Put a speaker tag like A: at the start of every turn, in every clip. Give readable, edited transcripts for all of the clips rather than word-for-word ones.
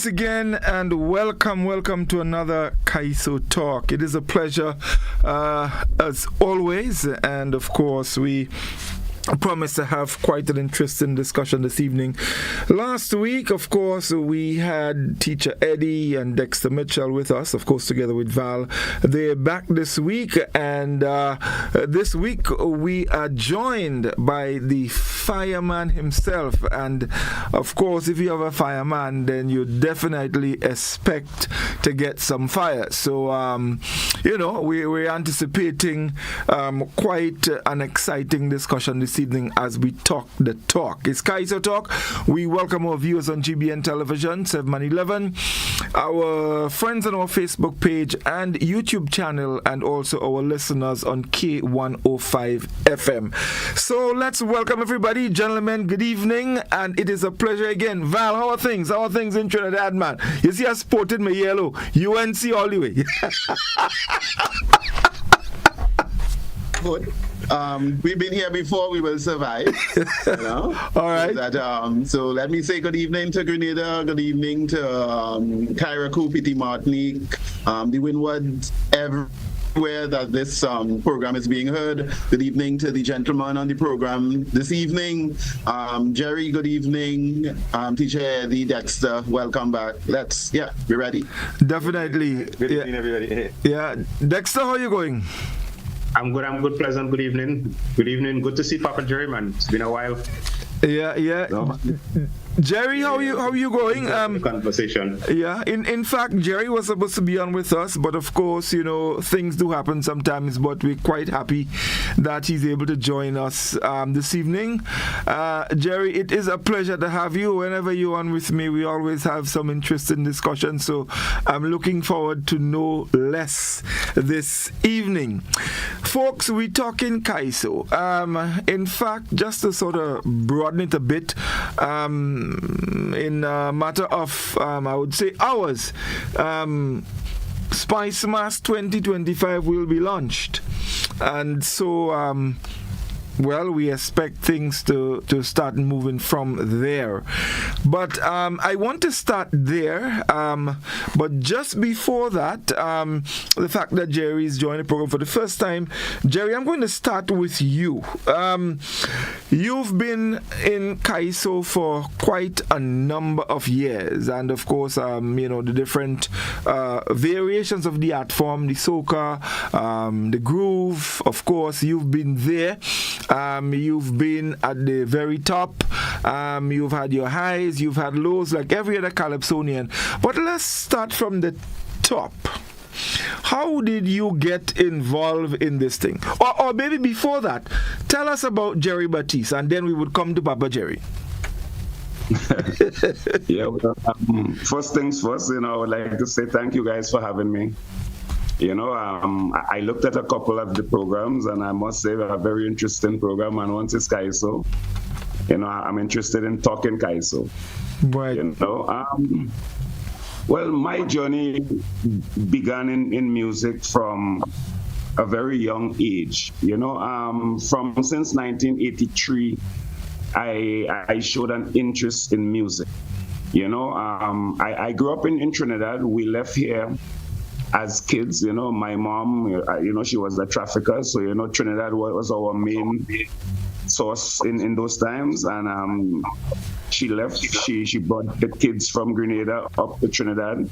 A: once again, and welcome to another Kaiso Talk. It is a pleasure, as always, and of course we promise to have quite an interesting discussion this evening. Last week, of course, we had teacher Eddie and Dexter Mitchell with us, of course, together with Val. They're back this week, and this week we are joined by the fireman himself. And of course, if you have a fireman, then you definitely expect to get some fire. So, we're anticipating quite an exciting discussion this evening as we talk the talk. It's Kaiso Talk. We welcome our viewers on GBN Television 711, our friends on our Facebook page and YouTube channel, and also our listeners on K105 FM. So let's welcome everybody. Gentlemen, good evening, and it is a pleasure again. Val, how are things? How are things in Trinidad, man? You see I sported my yellow UNC all the way.
B: Good. We've been here before, we will survive. All
A: right.
B: So let me say good evening to Grenada, good evening to Carriacou, Petit Martinique, the Windward, everywhere that this program is being heard. Good evening to the gentleman on the program this evening. Jerry, good evening. Teacher Eddie, Dexter, welcome back. We're ready.
A: Definitely.
C: Good evening, everybody.
A: Yeah. Dexter, how are you going?
C: I'm good, pleasant. Good evening. Good to see Papa Jerry, man. It's been a while.
A: Yeah. No. Jerry, how are you going?
C: Conversation.
A: Yeah, in fact, Jerry was supposed to be on with us, but of course, things do happen sometimes, but we're quite happy that he's able to join us this evening. Jerry, it is a pleasure to have you. Whenever you're on with me, we always have some interesting discussion, so I'm looking forward to know less this evening. Folks, we're talking Kaiso. In fact, just to sort of broaden it a bit, in a matter of, I would say, hours, Spice Mass 2025 will be launched. And so, we expect things to start moving from there. But I want to start there. But just before that, the fact that Jerry is joining the program for the first time, Jerry, I'm going to start with you. You've been in Kaiso for quite a number of years, and of course, the different variations of the art form, the soca, the groove. Of course, you've been there. You've been at the very top. You've had your highs, you've had lows, like every other Calypsonian. But let's start from the top. How did you get involved in this thing? Or maybe before that, tell us about Jerry Batiste, and then we would come to Papa Jerry.
D: First things first, I would like to say thank you guys for having me. I looked at a couple of the programs, and I must say they're a very interesting program. And once it's Kaiso, I'm interested in talking Kaiso.
A: Right.
D: My journey began in music from a very young age. Since 1983, I showed an interest in music. I grew up in Trinidad. We left here as kids. My mom, she was a trafficker, so Trinidad was our main source in those times, and she left. She brought the kids from Grenada up to Trinidad,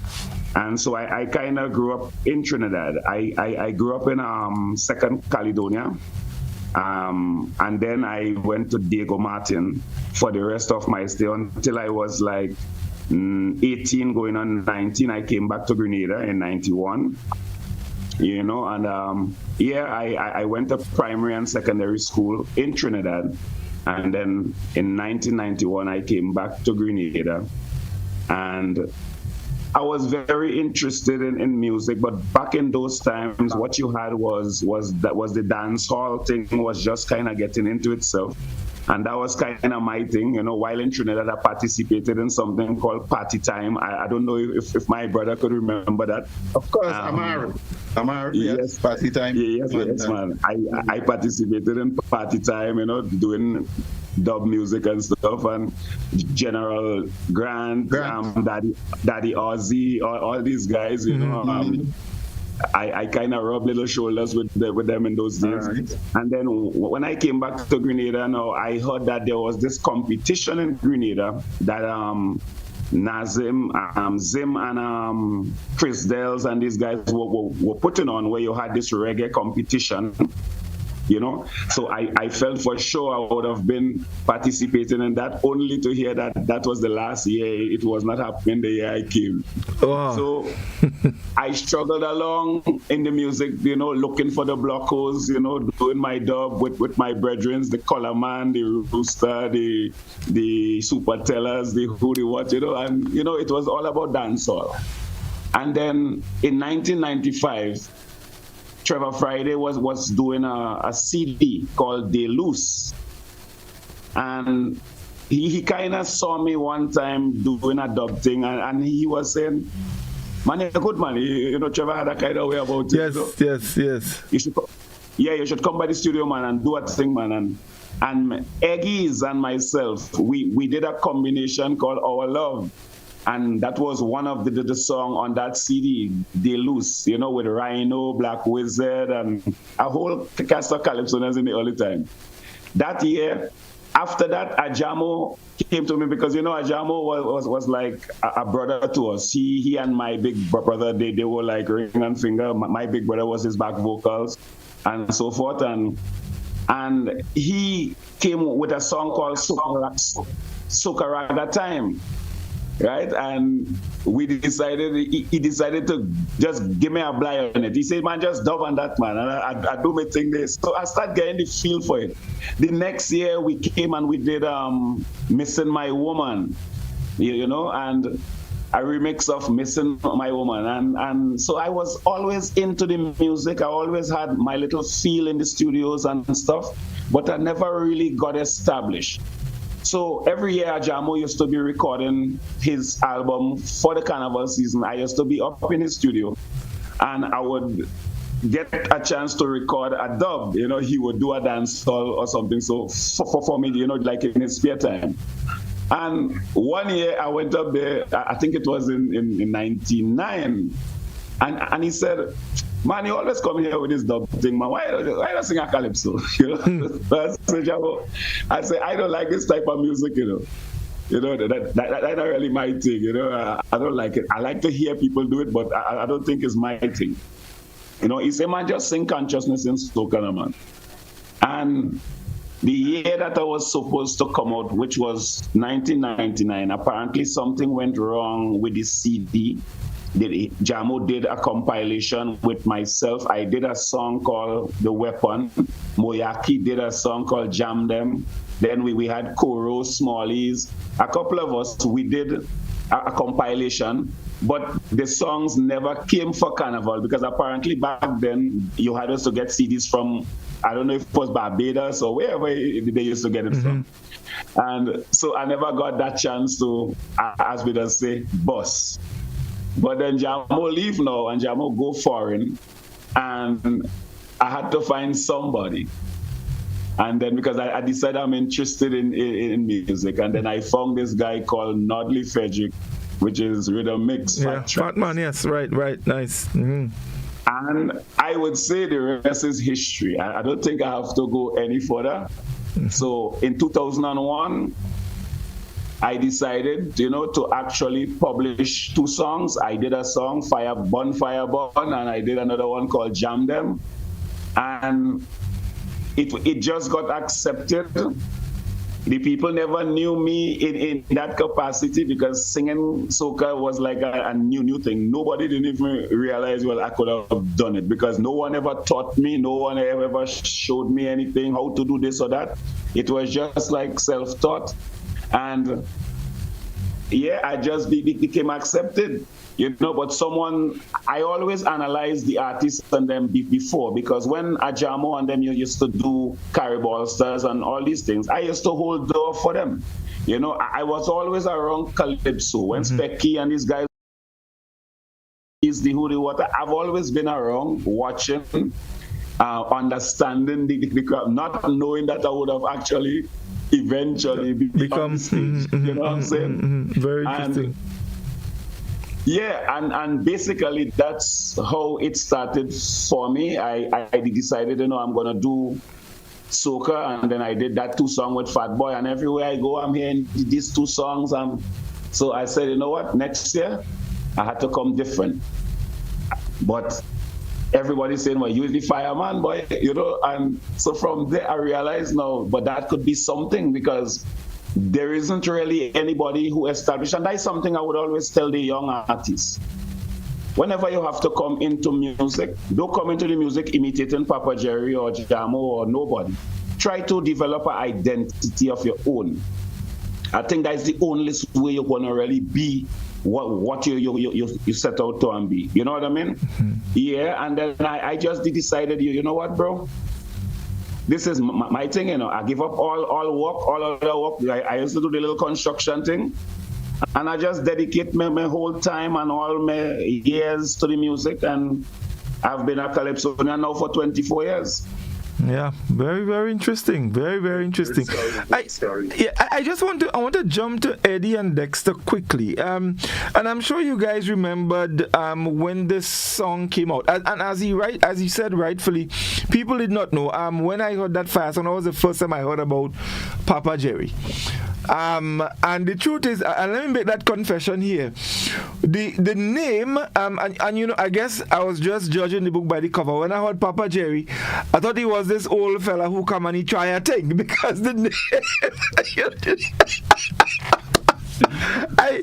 D: and so I kind of grew up in Trinidad. I grew up in Second Caledonia, and then I went to Diego Martin for the rest of my stay until I was like 18 going on 19. I came back to Grenada in 91, I went to primary and secondary school in Trinidad, and then in 1991 I came back to Grenada, and I was very interested in music. But back in those times, what you had was the dance hall thing was just kind of getting into itself. And that was kind of my thing, while in Trinidad, I participated in something called Party Time. I don't know if my brother could remember that.
B: Of course, Amar, yes, Party Time.
D: Yes, man. I participated in Party Time, doing dub music and stuff, and General Grant. Daddy Ozzy, all these guys, I kind of rubbed little shoulders with them in those days. Right. And then when I came back to Grenada now, I heard that there was this competition in Grenada that Nazim, Zim, and Chris Dells and these guys were putting on, where you had this reggae competition. So I felt for sure I would have been participating in that, only to hear that was the last year. It was not happening the year I came.
A: Wow.
D: So I struggled along in the music, looking for the blockos, doing my dub with my brethren, the Color Man, the Rooster, the Super Tellers, the Who, the What, and it was all about dancehall. And then in 1995, Trevor Friday was doing a CD called De Loose. And he kind of saw me one time doing a dub thing, and he was saying, "Man, you're good, man. Trevor had a kind of way about it."
A: Yes.
D: You should come by the studio, man, and do a thing, man. And Eggies and myself, we did a combination called Our Love. And that was one of the song on that CD, De Loose, with Rhino, Black Wizard, and a whole cast of calypsonians in the early time. That year, after that, Ajamo came to me, because, Ajamo was like a brother to us. He and my big brother, they were like ring and finger. My big brother was his back vocals and so forth. And he came with a song called Sukaraga Time. Right, and he decided to just give me a blind on it. He said, "Man, just dub on that, man." And I do my thing there. So I started getting the feel for it. The next year we came and we did Missing My Woman, and a remix of Missing My Woman. And so I was always into the music. I always had my little feel in the studios and stuff, but I never really got established. So every year, Ajamo used to be recording his album for the Carnival season. I used to be up in his studio, and I would get a chance to record a dub. He would do a dance or something. So for me, like in his spare time. And one year I went up there, I think it was in 99, and he said, "Man, you always come here with this dub thing, man. Why don't sing a calypso?" I said, "I don't like this type of music, that's not really my thing, I don't like it. I like to hear people do it, but I don't think it's my thing." He said, "Man, just sing Consciousness in Soca, man." And the year that I was supposed to come out, which was 1999, apparently something went wrong with the CD. Jamo did a compilation with myself. I did a song called The Weapon. Moyaki did a song called Jam Them. Then we had Koro, Smallies. A couple of us, we did a compilation, but the songs never came for Carnival, because apparently back then you had us to get CDs from, I don't know if it was Barbados or wherever they used to get it from. And so I never got that chance to, as we just say, bust. But then Jamo leave now, and Jamo go foreign, and I had to find somebody. And then because I decided I'm interested in music, and then I found this guy called Nodley Frederick, which is rhythm mix.
A: Yeah, Fatman, yes, right, nice. Mm-hmm.
D: And I would say the rest is history. I don't think I have to go any further. So in 2001, I decided, to actually publish 2 songs. I did a song, Fire Burn, and I did another one called Jam Them. And it just got accepted. The people never knew me in that capacity, because singing soca was like a new thing. Nobody didn't even realize, I could have done it, because no one ever taught me, no one ever showed me anything, how to do this or that. It was just like self-taught. And I just became accepted. You know, but I always analyze the artists and them before, because when Ajamo and them used to do Caribou Stars and all these things, I used to hold door for them. You know, I was always around Calypso. When Specky and these guys is the Hoodie Water, I've always been around watching, understanding the crowd, not knowing that I would have actually eventually become stage. You know what I'm saying?
A: Very interesting.
D: And basically that's how it started for me. I decided, you know, I'm gonna do soca, and then I did that 2 songs with Fat Boy, and everywhere I go I'm hearing these 2 songs. So I said, you know what, next year I had to come different. But everybody's saying, well, you're the fireman, boy, you know, and so from there I realized, no, but that could be something, because there isn't really anybody who established, and that's something I would always tell the young artists. Whenever you have to come into music, don't come into the music imitating Papa Jerry or Jamo or nobody. Try to develop an identity of your own. I think that's the only way you're going to really be what you set out to and be. You know what I mean? Yeah, and then I just decided, you know what, bro? This is my thing, you know. I give up all work, all other work. I used to do the little construction thing, and I just dedicate my whole time and all my years to the music, and I've been a Calypsonian now for 24 years.
A: Yeah, very, very interesting. Very, very interesting. I just want to jump to Eddie and Dexter quickly. And I'm sure you guys remembered when this song came out. And as he said rightfully, people did not know. When I heard that fire song, that was the first time I heard about Papa Jerry. And the truth is, and let me make that confession here. The name, and you know, I guess I was just judging the book by the cover. When I heard Papa Jerry, I thought he was this old fella who come and he try a thing, because the name. I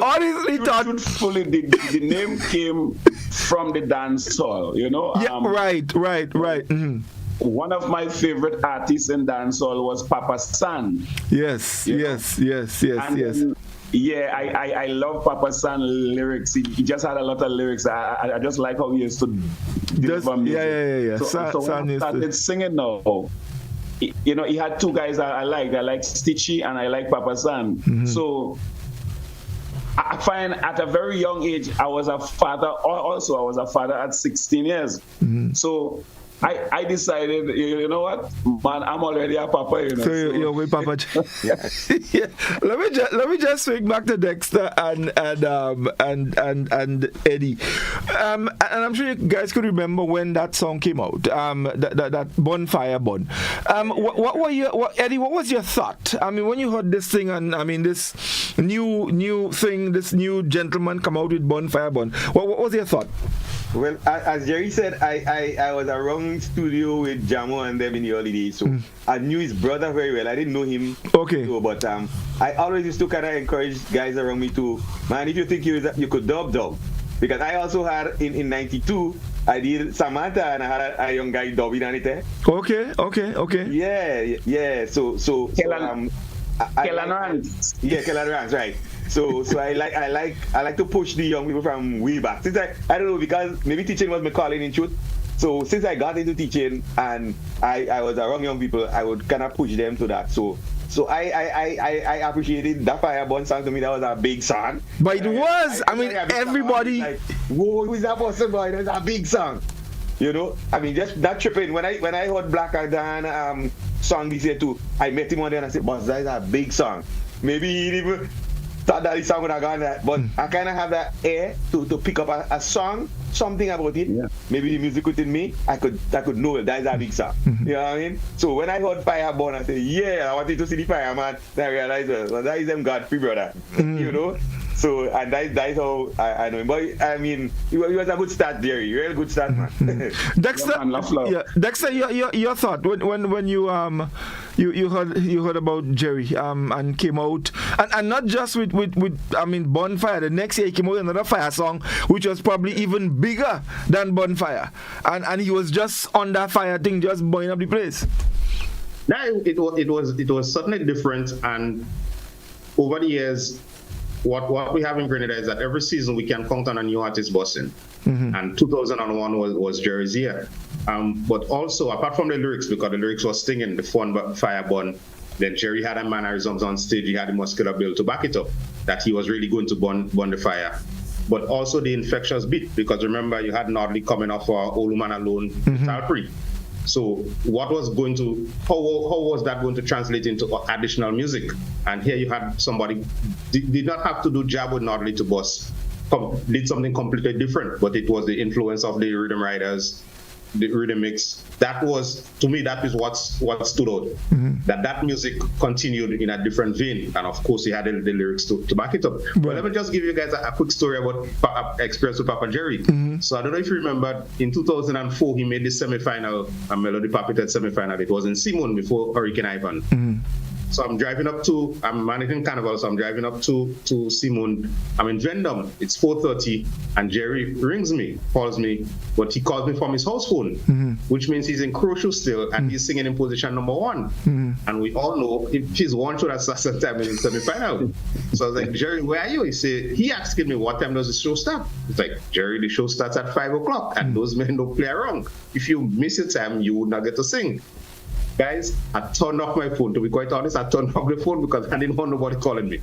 A: honestly thought.
D: Truthfully, the name came from the dance hall, you know.
A: Yeah, right. Mm-hmm.
D: One of my favorite artists in dancehall was Papa San.
A: Yes.
D: Yeah, I love Papa San lyrics. He just had a lot of lyrics. I just like how he used to deliver music.
A: Yeah.
D: So when I started singing now, you know, he had 2 guys I like. I like Stitchy and I like Papa San.
A: Mm-hmm.
D: So I find at a very young age, I was a father. Also, I was a father at 16 years.
A: Mm-hmm.
D: So I decided, you know what, man, I'm already a papa, you know.
A: So you're with Papa. Yeah. Let me just swing back to Dexter and Eddie. And I'm sure you guys could remember when that song came out. That Bonfire Bun. Eddie? What was your thought? I mean, when you heard this thing, and I mean this new thing, this new gentleman come out with Bonfire Bun. What was your thought?
E: Well, as Jerry said, I was around studio with Jamo and them in the early days, so I knew his brother very well. I didn't know him, but I always used to kind of encourage guys around me to, man, if you think you could dub, because I also had in '92 I did Samantha and I had a young guy dubbing on it.
A: Okay.
E: Yeah. So
D: Kellan
E: Ranks, right. So I like to push the young people from way back. Since I don't know, because maybe teaching was my calling in truth. So since I got into teaching and I was around young people, I would kind of push them to that. So I appreciated that Fireborn song. To me, that was a big song.
A: But it was. I mean, everybody.
E: Like, whoa, who is that person, boy? That's a big song. You know, I mean, just that tripping. When I heard Black Dan song this year too, I met him one day and I said, "Boss, that is a big song." Maybe he didn't even thought that the song would have gone that, but I kind of have that air to pick up a song, something about it. Yeah. Maybe the music within me, I could know that is a big song. You know what I mean? So when I heard Fireborn, I said, yeah, I wanted to see the fireman. Then I realized, well, that is them Godfrey brother. You know? So, and that's how I know him. But I mean, it was a good start, Jerry. Real good start, man.
A: Dexter, your thought when you heard about Jerry and came out and not just with I mean Bonfire. The next year he came out with another fire song which was probably even bigger than Bonfire, and he was just on that fire thing, just blowing up the place.
C: It was certainly different, and over the years, what we have in Grenada is that every season we can count on a new artist busting. And 2001 was Jerry's year. But also, apart from the lyrics, because the lyrics was stinging, the fun but fire burn, then Jerry had a mannerisms on stage, he had the muscular build to back it up, that he was really going to burn the fire. But also the infectious beat, because remember, you had Nodley coming off for Old Man Alone, Talpree. So what was going to, how was that going to translate into additional music? And here you had somebody, did not have to do jab with Nodley to bust, did something completely different, but it was the influence of the rhythm writers, the rhythm mix. That was, to me, that is what stood out. That music continued in a different vein, and of course he had the lyrics to back it up. But let me just give you guys a quick story about experience with Papa Jerry. So I don't know if you remember, in 2004 he made the semi-final, a Melody Papeted semi-final. It was in Simon before Hurricane Ivan. So I'm managing Carnival, so I'm driving up to Simon. I'm in Vendome. It's 4:30, and Jerry rings me, calls me, but he calls me from his house phone, which means he's in Crucial still, and he's singing in position number 1. And we all know if he's one should have started time in the semi-final. So I was like, Jerry, where are you? He asked me, what time does the show start? It's like, Jerry, the show starts at 5 o'clock, and those men don't play around. If you miss your time, you would not get to sing. Guys, I turned off my phone. To be quite honest, I turned off the phone because I didn't want nobody calling me.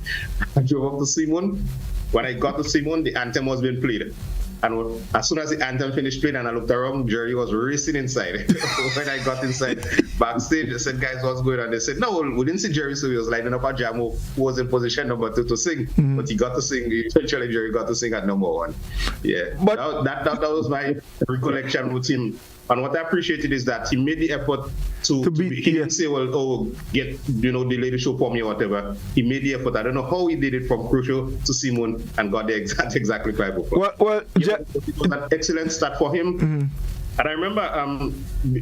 C: I drove up to Simon. When I got to Simon, the anthem was being played. And as soon as the anthem finished playing and I looked around, Jerry was racing inside. When I got inside backstage, I said, guys, what's going on? They said, no, we didn't see Jerry, so he was lining up a jam who was in position number 2 to sing. But he got to sing. Eventually, Jerry got to sing at number 1. Yeah, but that was my recollection with him. And what I appreciated is that he made the effort to be, he didn't say, well, delay the show for me or whatever. He made the effort. I don't know how he did it from Crucial to Simon and got the exactly 5 o'clock. It was an excellent start for him. And I remember,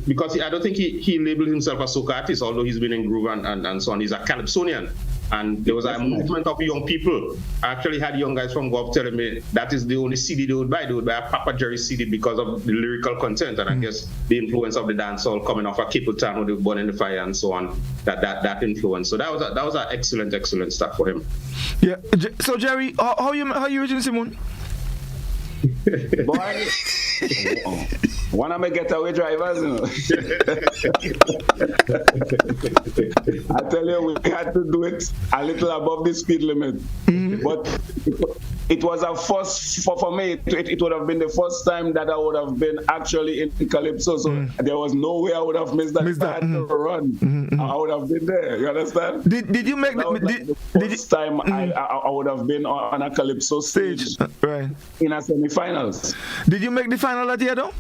C: because I don't think he labeled himself a soca artist, although he's been in groove and so on. He's a Calypsonian. And there was a movement of young people. I actually had young guys from Golf telling me that is the only CD they would buy. They would buy a Papa Jerry CD because of the lyrical content, and I guess the influence of the dancehall coming off of Capleton with the Born in the Fire and so on. That influence. So that was an excellent start for him.
A: Yeah. So Jerry, how you reaching Simon?
D: Boy, one of my getaway drivers, I tell you, we had to do it a little above the speed limit. But it was a first for me. It would have been the first time that I would have been actually in Calypso. So there was no way I would have missed that. I had to run. I would have been there. You understand?
A: Did you make
D: the first time I would have been on a Calypso stage,
A: right?
D: In a semi-finals.
A: Did you make the final that year though?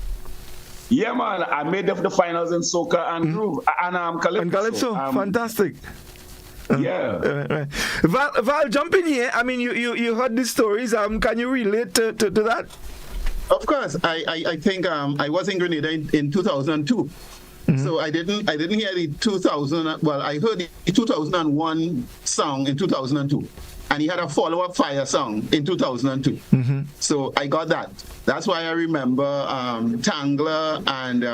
D: Yeah, man. I made the finals in soca and groove and Calypso.
A: And Calypso, fantastic.
D: Yeah.
A: Right. Val, jump in here. I mean, you heard these stories. Can you relate to that?
B: Of course. I think I was in Grenada in 2002. So I didn't hear the 2000. Well, I heard the 2001 song in 2002. And he had a follow-up Fire song in 2002. So I got that. That's why I remember Tangler and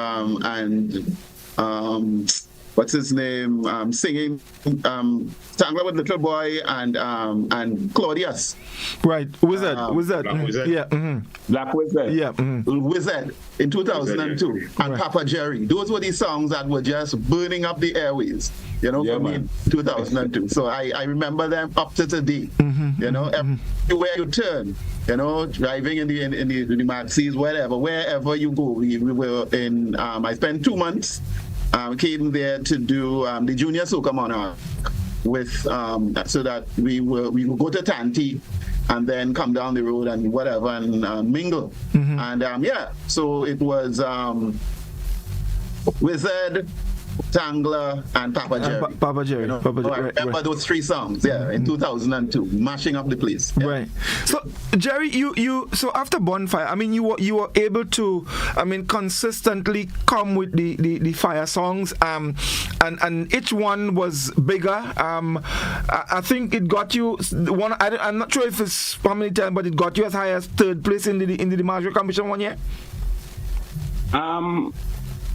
B: what's his name, singing Tangler with Little Boy and Claudius.
A: Right, Wizard.
C: Black Wizard.
A: Yeah.
D: Black Wizard.
A: Yeah.
B: Wizard in 2002. And Papa Jerry. Those were the songs that were just burning up the airways, for me in 2002. So I remember them up to today. Everywhere you turn, driving in the maxis, wherever you go. We were in, I spent 2 months, came there to do the Junior Soca Monarch with, so that we would go to Tanti and then come down the road and whatever and mingle. And so it was Wizard, Tangler, and Papa Jerry.
A: Papa Jerry.
B: I remember those 3 songs, in 2002, mashing up the place. Yeah.
A: Right. So, Jerry, so after Bonfire, I mean, you were able to, consistently come with the Fire songs, and each one was bigger. I think it got you one. I'm not sure if it's how many times, but it got you as high as 3rd place in the Marjorie competition one year.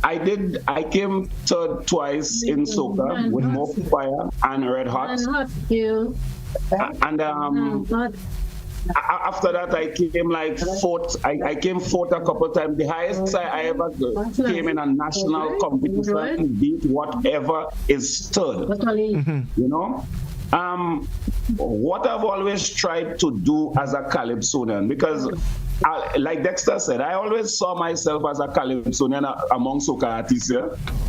D: I did. I came 3rd twice in soca with More Fire and Red Hot. And after that, I came like fourth. I came fourth a couple of times. The highest I ever came in a national competition, beat whatever is third. You know, what I've always tried to do as a Calypsonian, because like Dexter said, I always saw myself as a Calypsonian among soca artists,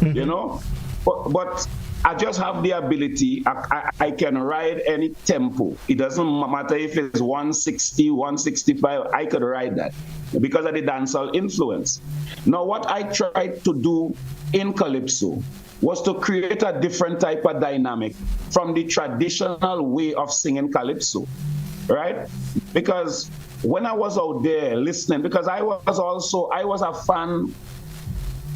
D: you know, but I just have the ability. I can ride any tempo. It doesn't matter if it's 160, 165. I could ride that because of the dancehall influence. Now, what I tried to do in Calypso was to create a different type of dynamic from the traditional way of singing Calypso, right? Because when I was out there listening, because I was a fan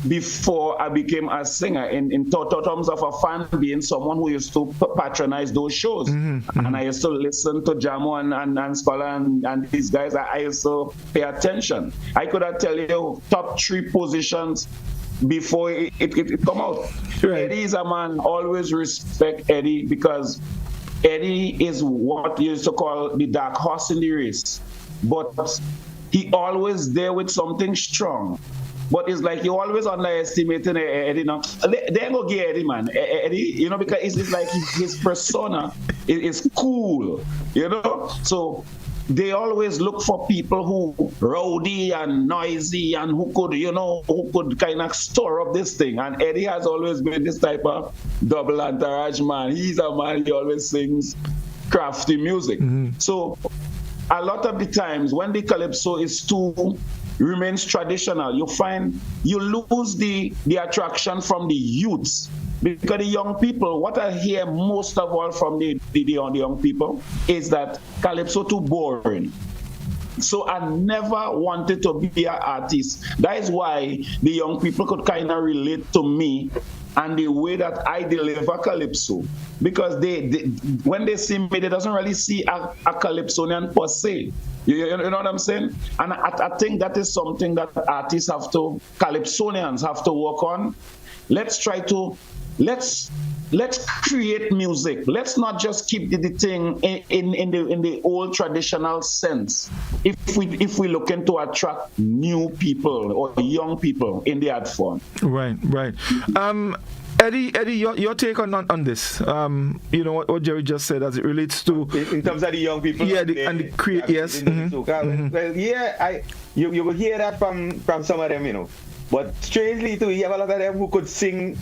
D: before I became a singer, in terms of a fan being someone who used to patronize those shows. And I used to listen to Jamo and Scholar and these guys. I used to pay attention. I could tell you top 3 positions before it come out. Right. Eddie is a man, always respect Eddie, because Eddie is what you used to call the dark horse in the race. But he always there with something strong. But it's like you always underestimating Eddie. Now they ain't gonna get Eddie, man. Eddie, you know, because it's like his persona is cool, you know. So they always look for people who rowdy and noisy and who could kind of store up this thing. And Eddie has always been this type of double entourage man. He's a man. He always sings crafty music. So a lot of the times when the Calypso is too remains traditional, you find you lose the attraction from the youths, because the young people, what I hear most of all from the young people is that Calypso too boring. So I never wanted to be an artist. That is why the young people could kind of relate to me and the way that I deliver Calypso, because they when they see me, they doesn't really see a Calypsonian per se. You know what I'm saying? And I think that is something that artists Calypsonians have to work on. Let's create music. Let's not just keep the thing in the old traditional sense. If we looking to attract new people or young people in the art form.
A: Right. Eddie, your take on this? You know what Jerry just said as it relates to
E: in terms of the young people.
A: Yeah, and create. Yes.
E: Well, yeah, you will hear that from some of them, you know. But strangely too, you have a lot of them who could sing.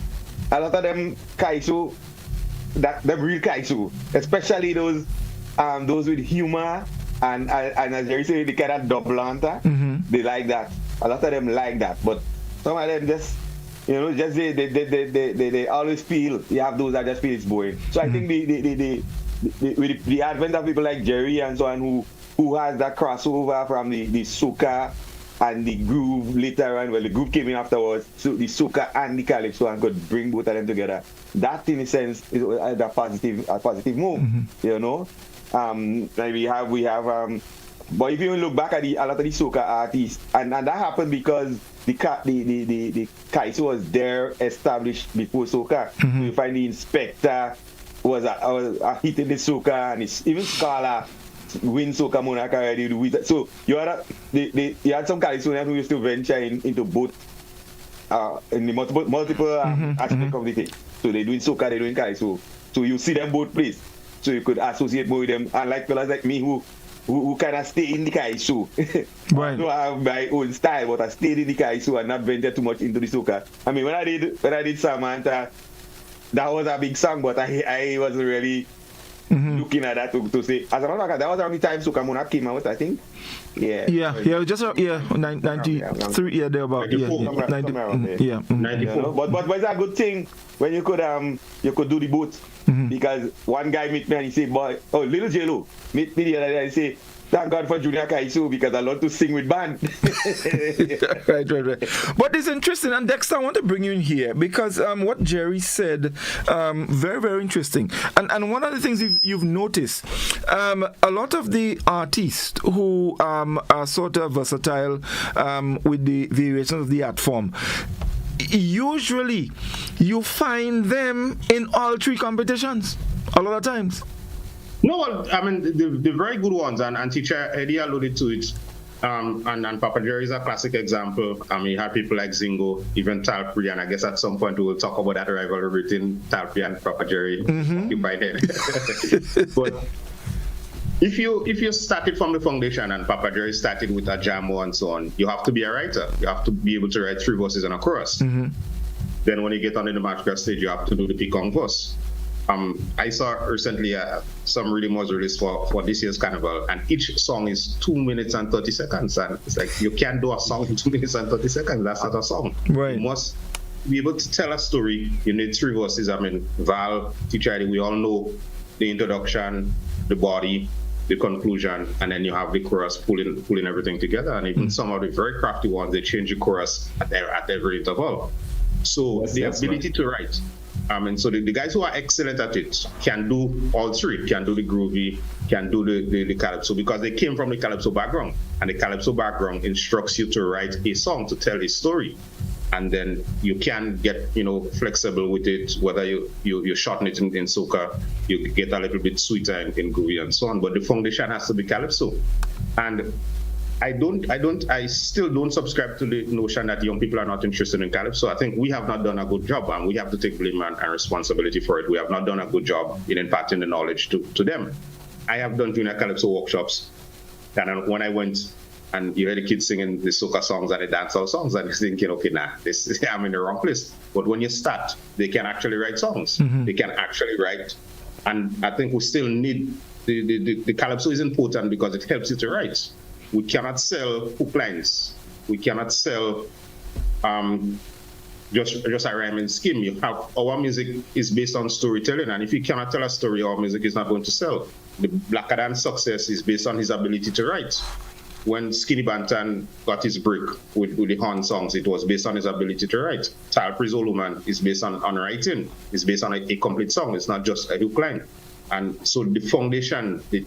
E: A lot of them Kaiso, the real Kaiso, especially those with humor and as Jerry said, the kind of double enter. They like that. A lot of them like that, but some of them just, you know, just they always feel, you have those that just feel it's boring. So I think with the advent of people like Jerry and so on who has that crossover from the soca and the groove later on, well, the groove came in afterwards, so the soca and the Calypso, and could bring both of them together. That, in a sense, is a positive move, you know. We have, but if you look back at a lot of the soca artists, and that happened because the Kaiso was there established before soca. So you find the Inspector was a hit in the soca, and even Scala win soca monarch already. So you had some Calypsonians who used to venture into both in the multiple aspects of the thing. So they're doing soca, they're doing Kaiso. So you see them both places. So you could associate more with them. Unlike fellas like me who kind of stay in the Kaiso. Right. I don't have my own style, but I stayed in the Kaiso and not venture too much into the soca. I mean, when I did Samantha, that was a big song, but I wasn't really looking at that to say. As a matter of fact, that was around the time Soca Monarch came out, I think. Yeah,
A: just 93, yeah, there about
C: 94.
E: But it's a good thing when you could do the both, because one guy meet me and he say, boy, Little J-Lo meet me the other day and say, thank God for Junior Kaiso, because I love to sing with band.
A: Right. But it's interesting, and Dexter, I want to bring you in here because what Jerry said, very, very interesting. And one of the things you've noticed, a lot of the artists who are sort of versatile with the variations of the art form, usually you find them in all 3 competitions a lot of times.
C: No, well, I mean, the very good ones, and teacher Eddie alluded to it, and Papa Jerry is a classic example. I mean, you have people like Zingo, even Talpree, and I guess at some point we will talk about that rivalry between Talpree and Papa Jerry by then. But if you started from the foundation and Papa Jerry started with a jamo and so on, you have to be a writer. You have to be able to write 3 verses and a chorus. Then when you get on the magical stage, you have to do the picong verse. I saw recently some rhythm was released for this year's carnival, and each song is 2 minutes and 30 seconds. And it's like, you can't do a song in 2 minutes and 30 seconds. That's not a song.
A: Right.
C: You must be able to tell a story. You need 3 verses. I mean, Val, teacher Eddie, we all know the introduction, the body, the conclusion, and then you have the chorus pulling everything together. And even some of the very crafty ones, they change the chorus at every interval. So the ability to write. And so the guys who are excellent at it can do all 3, can do the groovy, can do the calypso, because they came from the calypso background. And the calypso background instructs you to write a song, to tell a story. And then you can get, flexible with it, whether you shorten it in soca, you get a little bit sweeter in groovy and so on. But the foundation has to be calypso. And I still don't subscribe to the notion that young people are not interested in calypso. I think we have not done a good job, and we have to take blame and responsibility for it. We have not done a good job in imparting the knowledge to them. I have done junior calypso workshops, and when I went, and you hear the kids singing the soca songs and the dancehall songs, and you're thinking, okay, I'm in the wrong place. But when you start, they can actually write songs. They can actually write, and I think we still need the calypso is important because it helps you to write. We cannot sell hook lines. We cannot sell just a rhyming scheme. Our music is based on storytelling, and if you cannot tell a story, our music is not going to sell. The Black Adam's success is based on his ability to write. When Skinny Bantan got his break with the horn songs, it was based on his ability to write. Talpree Zoluman is based on writing. It's based on a complete song. It's not just a hook line. And so the foundation, the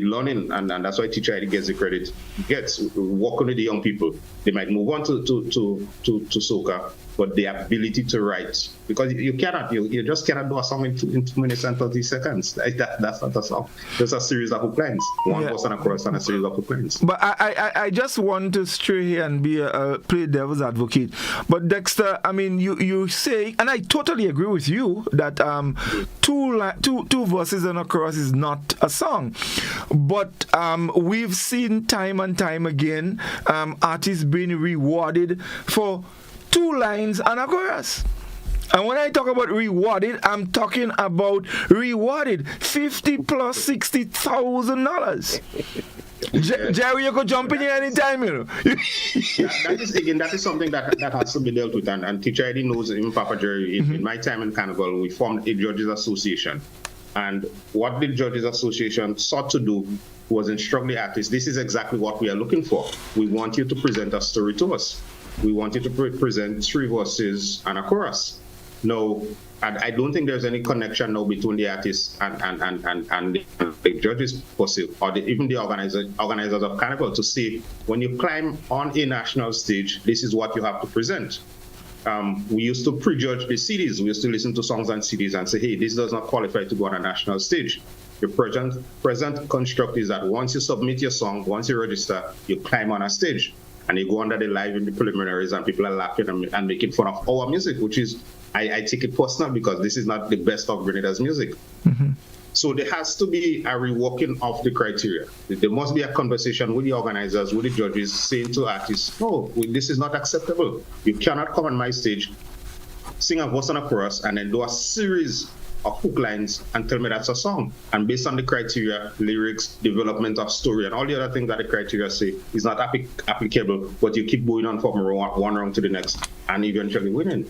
C: learning, and that's why teacher Eddie gets the credit. Gets working with the young people. They might move on to soca, but the ability to write, because you just cannot do a song in 2 minutes and 30 seconds. That's not a song. There's a series of hook lines, one verse and a chorus and a series of hook lines.
A: But I just want to stray here and be play devil's advocate. But Dexter, I mean, you say, and I totally agree with you that two verses and a chorus is not a song. But we've seen time and time again artists being rewarded for 2 lines and a chorus. And when I talk about rewarded, I'm talking about rewarded $50,000 plus $60,000. Jerry, you could jump in here anytime,
C: that is something that has to be dealt with, and teacher Eddie knows, even Papa Jerry. In my time in Carnival, we formed a judges association, and what the judges association sought to do was instruct the artists. This is exactly what we are looking for. We want you to present a story to us. We want you to present 3 verses and a chorus. No, I don't think there's any connection now between the artists and the judges, per se, or even the organizers of Carnival, to say, when you climb on a national stage, this is what you have to present. We used to prejudge the CDs. We used to listen to songs on CDs and say, hey, this does not qualify to go on a national stage. The present construct is that once you submit your song, once you register, you climb on a stage. And you go under the live in the preliminaries, and people are laughing and making fun of our music, which is, I take it personal, because this is not the best of Grenada's music. So there has to be a reworking of the criteria. There must be a conversation with the organizers, with the judges, saying to artists, no, this is not acceptable. You cannot come on my stage, sing a verse and a chorus, and then do a series of hook lines and tell me that's a song. And based on the criteria, lyrics, development of story, and all the other things that the criteria say is not applicable, but you keep going on from one round to the next and eventually winning,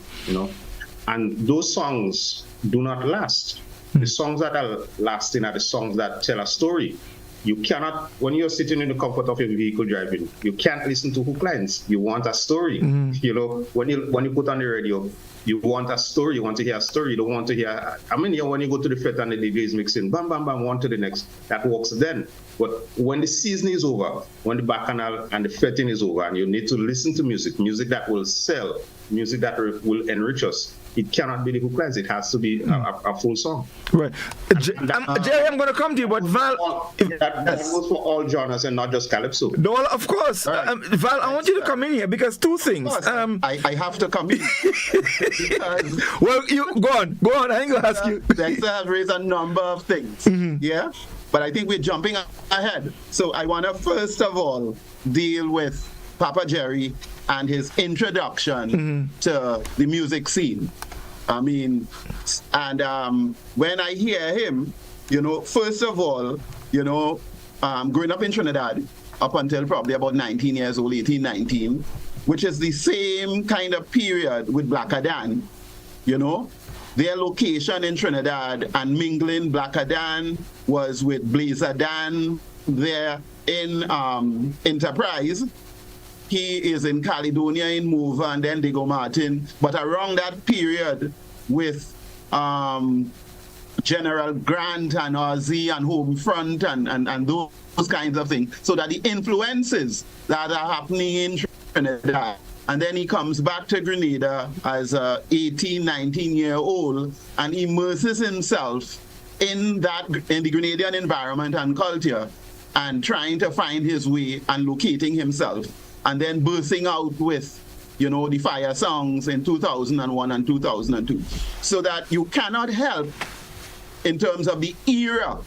C: And those songs do not last. The songs that are lasting are the songs that tell a story. You cannot, when you're sitting in the comfort of your vehicle driving, you can't listen to hook lines. You want a story. When you put on the radio, you want a story. You want to hear a story. You don't want to hear. When you go to the fete and the DJ is mixing, bam, bam, bam, one to the next. That works then. But when the season is over, when the bacchanal and the fetting is over, and you need to listen to music that will sell, music that will enrich us, it cannot be the hook lines. It has to be a full song.
A: Right. Jerry, I'm going to come to you, but Val...
C: That goes for all genres and not just calypso.
A: No, of course.
B: Right.
A: Val, I want you to come in here because two things.
B: I have to come in. Because
A: well, you go on. I ain't going to ask you.
B: Dexter has raised a number of things. Yeah? But I think we're jumping ahead. So I want to first of all deal with Papa Jerry and his introduction to the music scene. I mean, and when I hear him, first of all, growing up in Trinidad up until probably about 19 years old, 18, 19, which is the same kind of period with Black Adan, their location in Trinidad and mingling. Black Adan was with Blazer Dan there in Enterprise. He is in Caledonia in Mover and then Diego Martin. But around that period with General Grant and Ozzy and Homefront and those kinds of things. So that the influences that are happening in Trinidad. And then he comes back to Grenada as a 18, 19-year-old and immerses himself in the Grenadian environment and culture and trying to find his way and locating himself. And then bursting out with, the Fire songs in 2001 and 2002. So that you cannot help, in terms of the era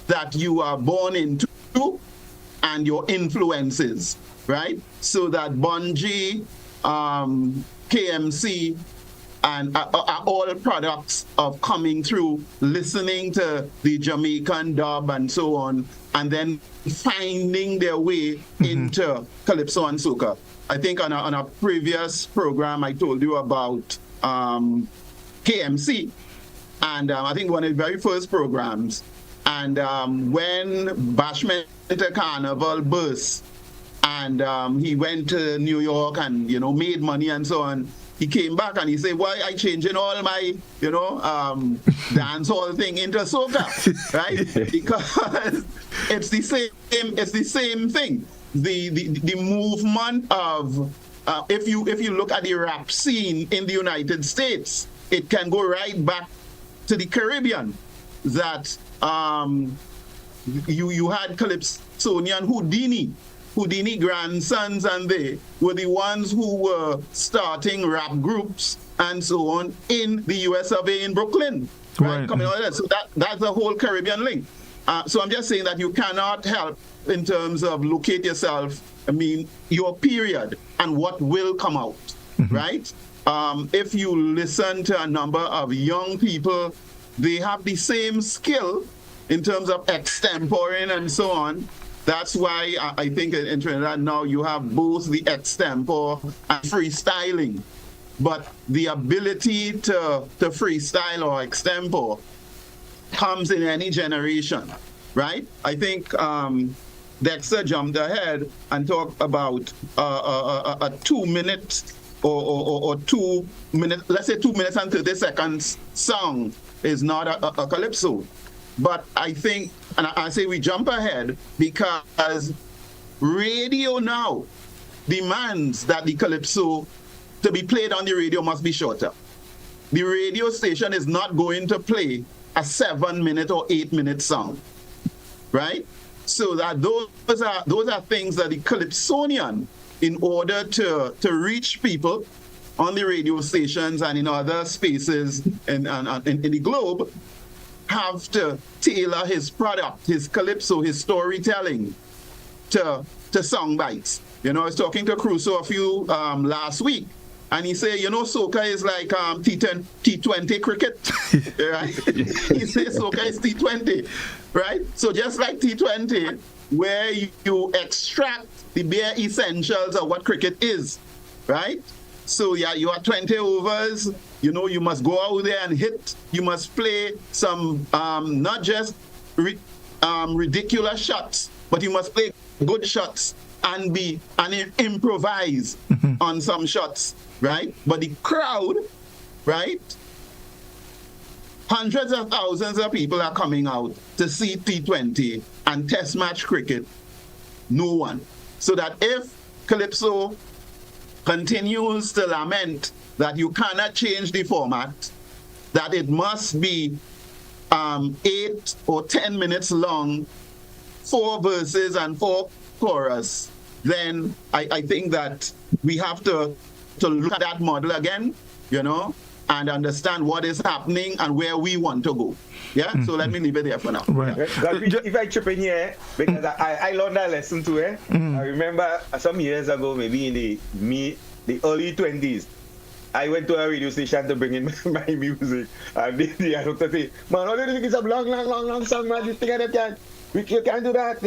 B: that you are born into and your influences, right? So that Bungie, KMC, and are all products of coming through, listening to the Jamaican dub and so on, and then finding their way into calypso and soca. I think on a previous program I told you about KMC, and I think one of the very first programs, and when Bashment Carnival burst, and he went to New York and made money and so on. He came back and he said, "Why I changing all my dance hall thing into soca, right? Because it's the same thing. The movement of if you look at the rap scene in the United States, it can go right back to the Caribbean. That you had Calypsonian Houdini grandsons, and they were the ones who were starting rap groups and so on in the US of A in Brooklyn, right? Coming out of that. So that's a whole Caribbean link. So I'm just saying that you cannot help in terms of locate yourself, your period and what will come out, right? If you listen to a number of young people, they have the same skill in terms of extemporing and so on. That's why I think in Trinidad now you have both the extempore and freestyling. But the ability to freestyle or extempore comes in any generation, right? I think Dexter jumped ahead and talked about a 2 minute or 2 minutes, let's say 2 minutes and 30 seconds song is not a calypso. But I think, and I say we jump ahead because radio now demands that the calypso to be played on the radio must be shorter. The radio station is not going to play a 7 minute or 8 minute song, right? So that those are things that the calypsonian, in order to reach people on the radio stations and in other spaces in the globe, have to tailor his product, his calypso, his storytelling to song bites. I was talking to Crusoe a few last week, and he said, soca is like T20 cricket, right? He says soca is T20, right? So just like T20, where you extract the bare essentials of what cricket is, right? So yeah, you are 20 overs, you must go out there and hit. You must play some, not just ridiculous shots, but you must play good shots and improvise on some shots, right? But the crowd, right? Hundreds of thousands of people are coming out to see T20 and test match cricket? No one. So that if Calypso continues to lament that you cannot change the format, that it must be 8 or 10 minutes long, 4 verses and 4 chorus, then I think that we have to look at that model again, and understand what is happening and where we want to go. Yeah, so let me leave it there for now.
A: Right.
E: If I chip in here, because I learned that lesson too. I remember some years ago, maybe in the early 20s, I went to a radio station to bring in my music, and the doctor say, "Man, all you think is some long song, man. You think you can't do that,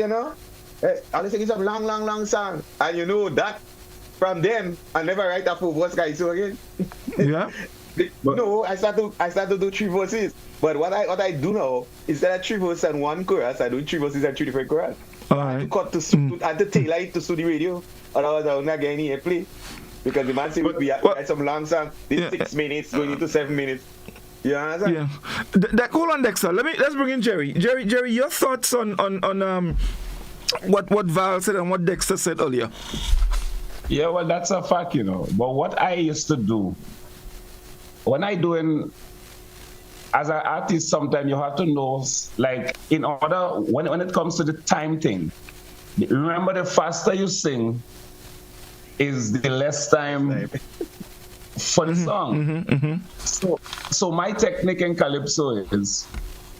E: All you think is some long song." And that from then, I never write a full verse Kaiso again.
A: Yeah.
E: No, I start to do 3 verses. But what I do now, instead of 3 verses and 1 chorus, I do 3 verses and 3 different choruses.
A: All right.
E: To cut to tailor it to suit the radio, otherwise I will not get any airplay. Because the man said we have some long song, this 6 minutes going into 7 minutes. You understand?
A: Yeah. Hold on, Dexter. Let's bring in Jerry. Jerry, your thoughts on what Val said and what Dexter said earlier.
D: Yeah, well, that's a fact, But what I used to do, when I doing, as an artist, sometimes you have to know, like, in order, when it comes to the time thing, remember the faster you sing is the less time for the song. So my technique in Calypso is,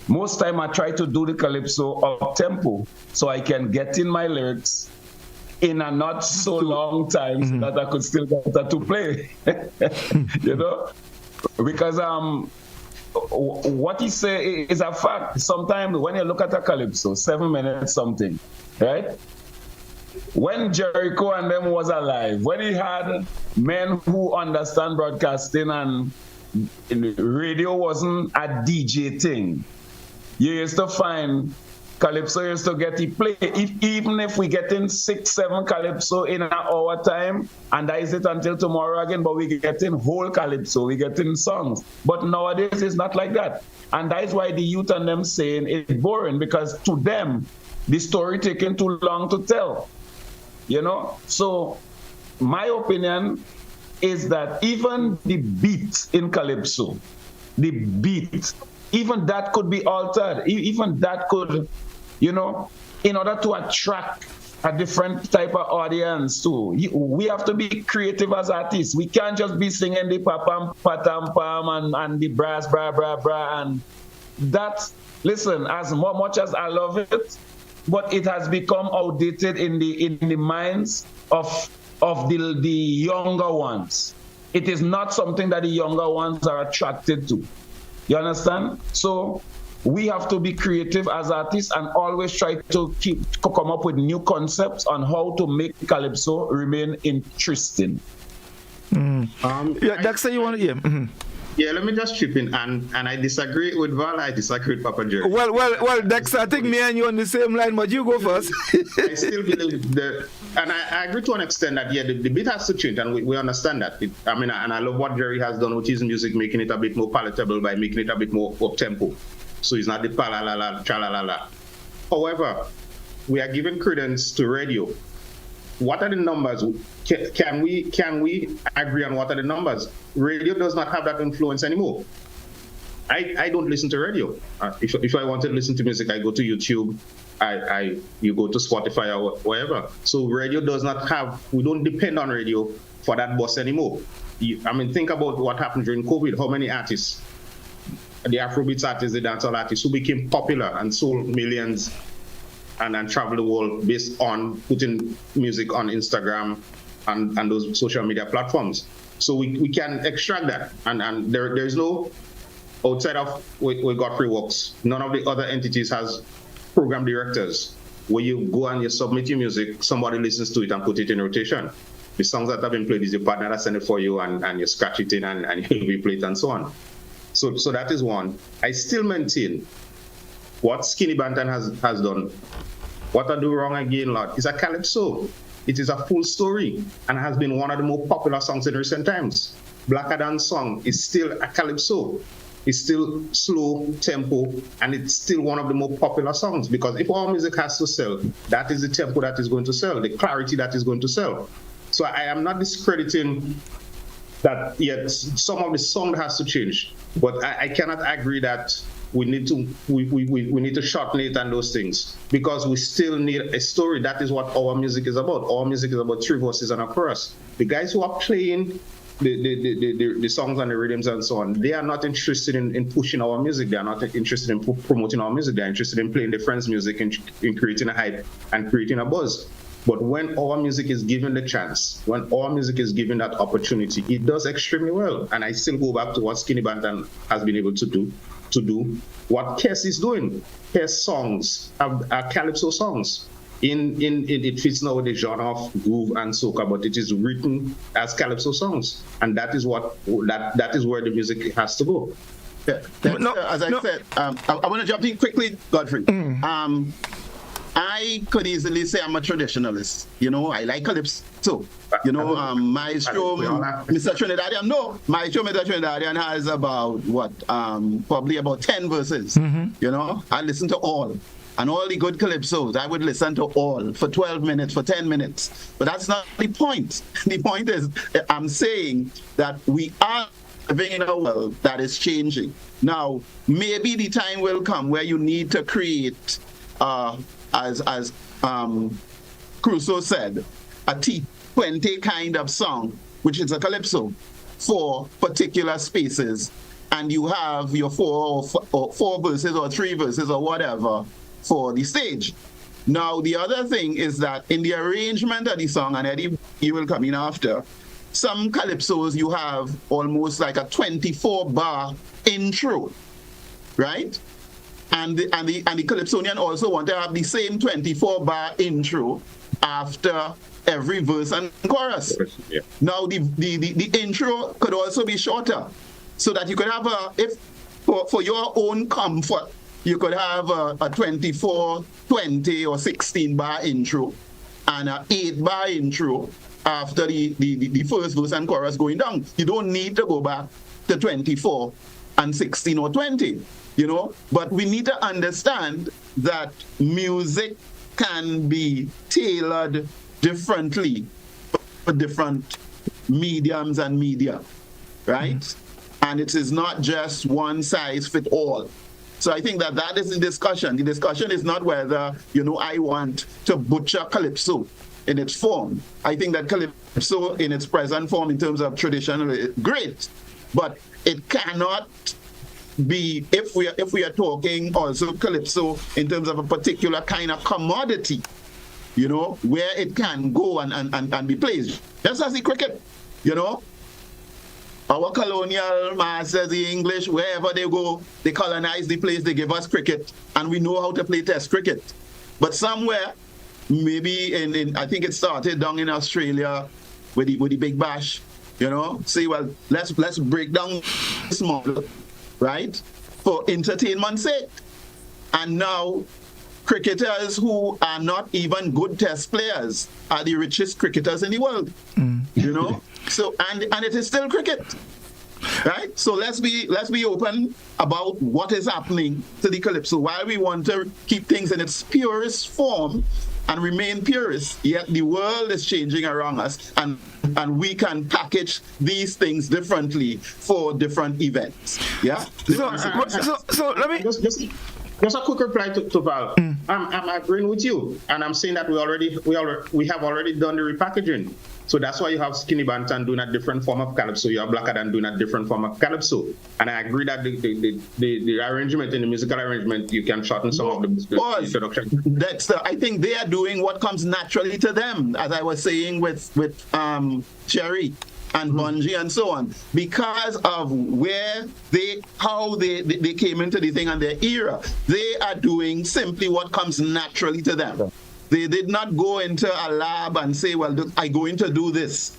D: most time I try to do the Calypso up tempo so I can get in my lyrics in a not so long time so that I could still get that to play. Because what he say is a fact. Sometimes when you look at a Calypso, 7 minutes something, right? When Jericho and them was alive, when he had men who understand broadcasting and radio wasn't a DJ thing, you used to find Calypso used to get it play. Even if we get in 6-7 Calypso in an hour time, and that is it until tomorrow again, but we get in whole Calypso, we get in songs. But nowadays it's not like that. And that is why the youth and them saying it's boring, because to them, the story taking too long to tell. So my opinion is that even the beat in Calypso, even that could be altered. Even that could, in order to attract a different type of audience too. We have to be creative as artists. We can't just be singing the pa-pam, patam, pam, and the brass, bra, bra, bra. And that, listen, as much as I love it, but it has become outdated in the minds of the younger ones. It is not something that the younger ones are attracted to. You understand? So we have to be creative as artists and always try to come up with new concepts on how to make Calypso remain interesting.
A: Dexter, you want to?
C: Yeah, let me just chip in, and I disagree with Val, I disagree with Papa Jerry.
A: Well, Dexter, I think me and you on the same line, but you go first.
C: I still believe and I agree to an extent that, the beat has to change, and we understand that. And I love what Jerry has done with his music, making it a bit more palatable by making it a bit more up-tempo. So it's not the pa-la-la-la, cha-la-la-la. However, we are giving credence to radio. What are the numbers? Can we agree on what are the numbers? Radio does not have that influence anymore. I don't listen to radio. If I want to listen to music, I go to YouTube. You go to Spotify or wherever. So radio does not have. We don't depend on radio for that buzz anymore. Think about what happened during COVID. How many artists, the Afrobeats artists, the dancehall artists, who became popular and sold millions and travel the world based on putting music on Instagram and those social media platforms. So we can extract that. And there's no, outside of where Godfrey works, none of the other entities has program directors where you go and you submit your music, somebody listens to it and put it in rotation. The songs that have been played is your partner that send it for you and you scratch it in and you replay it and so on. So that is one. I still maintain what Skinny Bantan has done. What I Do Wrong Again, Lord, is a Calypso. It is a full story and has been one of the more popular songs in recent times. Black Adam's song is still a Calypso. It's still slow tempo, and it's still one of the more popular songs, because if our music has to sell, that is the tempo that is going to sell, the clarity that is going to sell. So I am not discrediting that yet some of the sound has to change, but I cannot agree that we need to shorten it and those things, because we still need a story. That is what our music is about. Our music is about 3 verses and a chorus. The guys who are playing the songs and the rhythms and so on, they are not interested in pushing our music. They are not interested in promoting our music. They are interested in playing their friends' music and in creating a hype and creating a buzz. But when our music is given the chance, when our music is given that opportunity, it does extremely well. And I still go back to what Skinny Bantan has been able to do what Kes is doing. Kes songs are calypso songs. It fits now the genre of groove and soca, but it is written as calypso songs, and that is where the music has to go.
B: Yeah, as I said, I want to jump in quickly, Godfrey. I could easily say I'm a traditionalist. I like calypso. Maestro, Mr. Trinidadian. No, Maestro, Mr. Trinidadian has about probably about 10 verses. I listen to all. And all the good calypsos, I would listen to all for 12 minutes, for 10 minutes. But that's not the point. The point is, I'm saying that we are living in a world that is changing. Now, maybe the time will come where you need to create, as Crusoe said, a T20 kind of song, which is a calypso, for particular spaces. And you have your four verses or 3 verses or whatever for the stage. Now, the other thing is that in the arrangement of the song, and Eddie, you will come in after, some calypsos you have almost like a 24-bar intro, right? And the calypsonian also want to have the same 24-bar intro after every verse and chorus.
C: Yeah.
B: Now, the intro could also be shorter, so that you could have for your own comfort, you could have a 24, 20, or 16-bar intro and an 8-bar intro after the first verse and chorus going down. You don't need to go back to 24 and 16 or 20, But we need to understand that music can be tailored differently for different mediums and media, right? And it is not just one size fit all. So I think that is the discussion. The discussion is not whether, I want to butcher calypso in its form. I think that calypso in its present form in terms of traditional is great, but it cannot be, if we are talking also calypso in terms of a particular kind of commodity, where it can go and be played. Just as the cricket, Our colonial masters, the English, wherever they go, they colonize the place, they give us cricket, and we know how to play test cricket. But somewhere, maybe in I think it started down in Australia with the Big Bash, say, well, let's break down this model, right, for entertainment's sake. And now, cricketers who are not even good test players are the richest cricketers in the world, So and it is still cricket, right? So let's be open about what is happening to the calypso. While we want to keep things in its purest form and remain purist, yet the world is changing around us, and we can package these things differently for different events. Yeah.
A: So let me
C: just a quick reply to Val. I'm agreeing with you, and I'm saying that we have already done the repackaging. So that's why you have Skinny Bantan doing a different form of calypso. You have Blacker Than doing a different form of calypso. And I agree that the arrangement, in the musical arrangement, you can shorten some of the introduction.
B: Dexter, I think they are doing what comes naturally to them, as I was saying with Cherry and Bungie and so on, because of how they came into the thing and their era. They are doing simply what comes naturally to them. They did not go into a lab and say, well, I'm going to do this.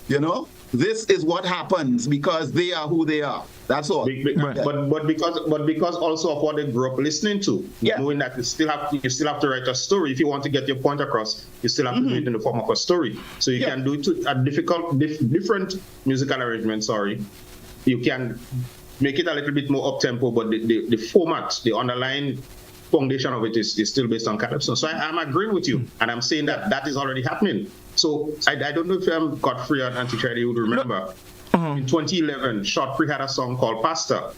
B: This is what happens because they are who they are. That's all.
C: But because also of what they grew up listening to, knowing that you still have to write a story. If you want to get your point across, you still have to do it in the form of a story. So you can do it to a different musical arrangement. You can make it a little bit more up-tempo, but the format, the underlying foundation of it is still based on calypso. So I'm agreeing with you, and I'm saying that is already happening. So I don't know if Godfrey and Auntie Charity would remember. In 2011, Shortfree had a song called Pastor,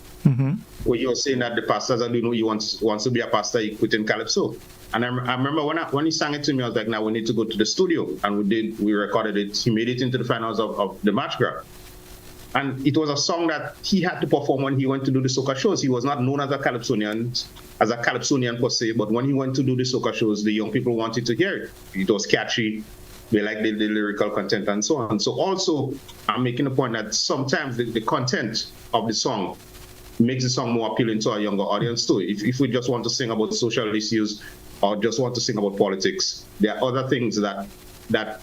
C: where he was saying that the pastors are doing what he wants to be a pastor, he put in calypso. And I remember when he sang it to me, I was like, now we need to go to the studio. And we recorded it. He made it into the finals of the March Grab. And it was a song that he had to perform when he went to do the soca shows. He was not known as a Calypsonian per se, but when he went to do the soca shows, the young people wanted to hear it. It was catchy. They liked the lyrical content and so on. So also, I'm making a point that sometimes the content of the song makes the song more appealing to a younger audience too. If we just want to sing about social issues or just want to sing about politics, there are other things that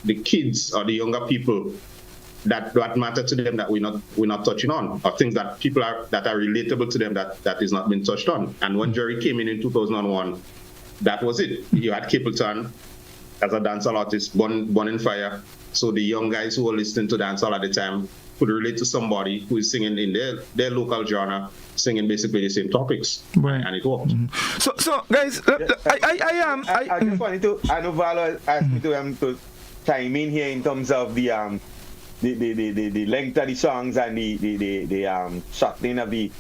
C: the kids or the younger people that matter to them that we're not touching on, or things that people that are relatable to them that is not being touched on. And when Jerry came in 2001, that was it. You had Capleton as a dancehall artist, born in fire. So the young guys who were listening to dancehall at the time could relate to somebody who is singing in their local genre, singing basically the same topics,
A: right?
C: And it worked.
A: So guys,
E: I just wanted to. I know Valo asked me to chime in here in terms of the length of the songs and the shortening of the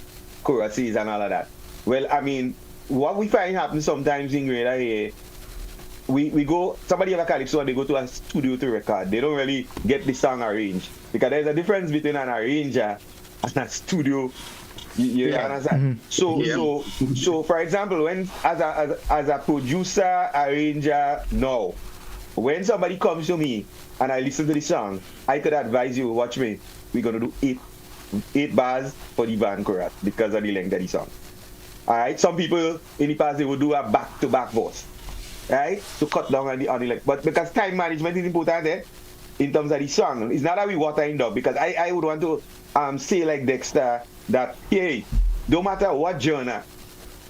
E: choruses and all of that. Well, I mean, what we find happen sometimes in Grenada here, we go, somebody have a calypso and they go to a studio to record. They don't really get the song arranged, because there's a difference between an arranger and a studio. You understand? So for example, when as a producer, arranger, no. When somebody comes to me and I listen to the song, I could advise you, watch me, we're gonna do eight bars for the band chorus because of the length of the song. Alright, some people in the past they would do a back-to-back verse, right? To cut down on the length. But because time management is important in terms of the song. It's not that we water it up, because I would want to say like Dexter that, hey, no matter what genre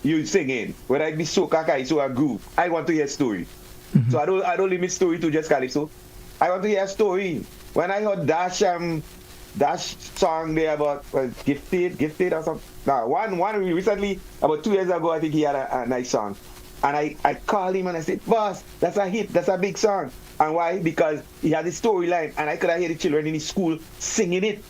E: you sing in, whether it be soca, Kaiso, or group, I want to hear story. So I don't limit story to just calypso. I want to hear a story. When I heard Dash song there about Gifted or something. Now one recently, about 2 years ago, I think he had a nice song. And I called him and I said, boss, that's a hit, that's a big song. And why? Because he had a storyline, and I could hear the children in his school singing it.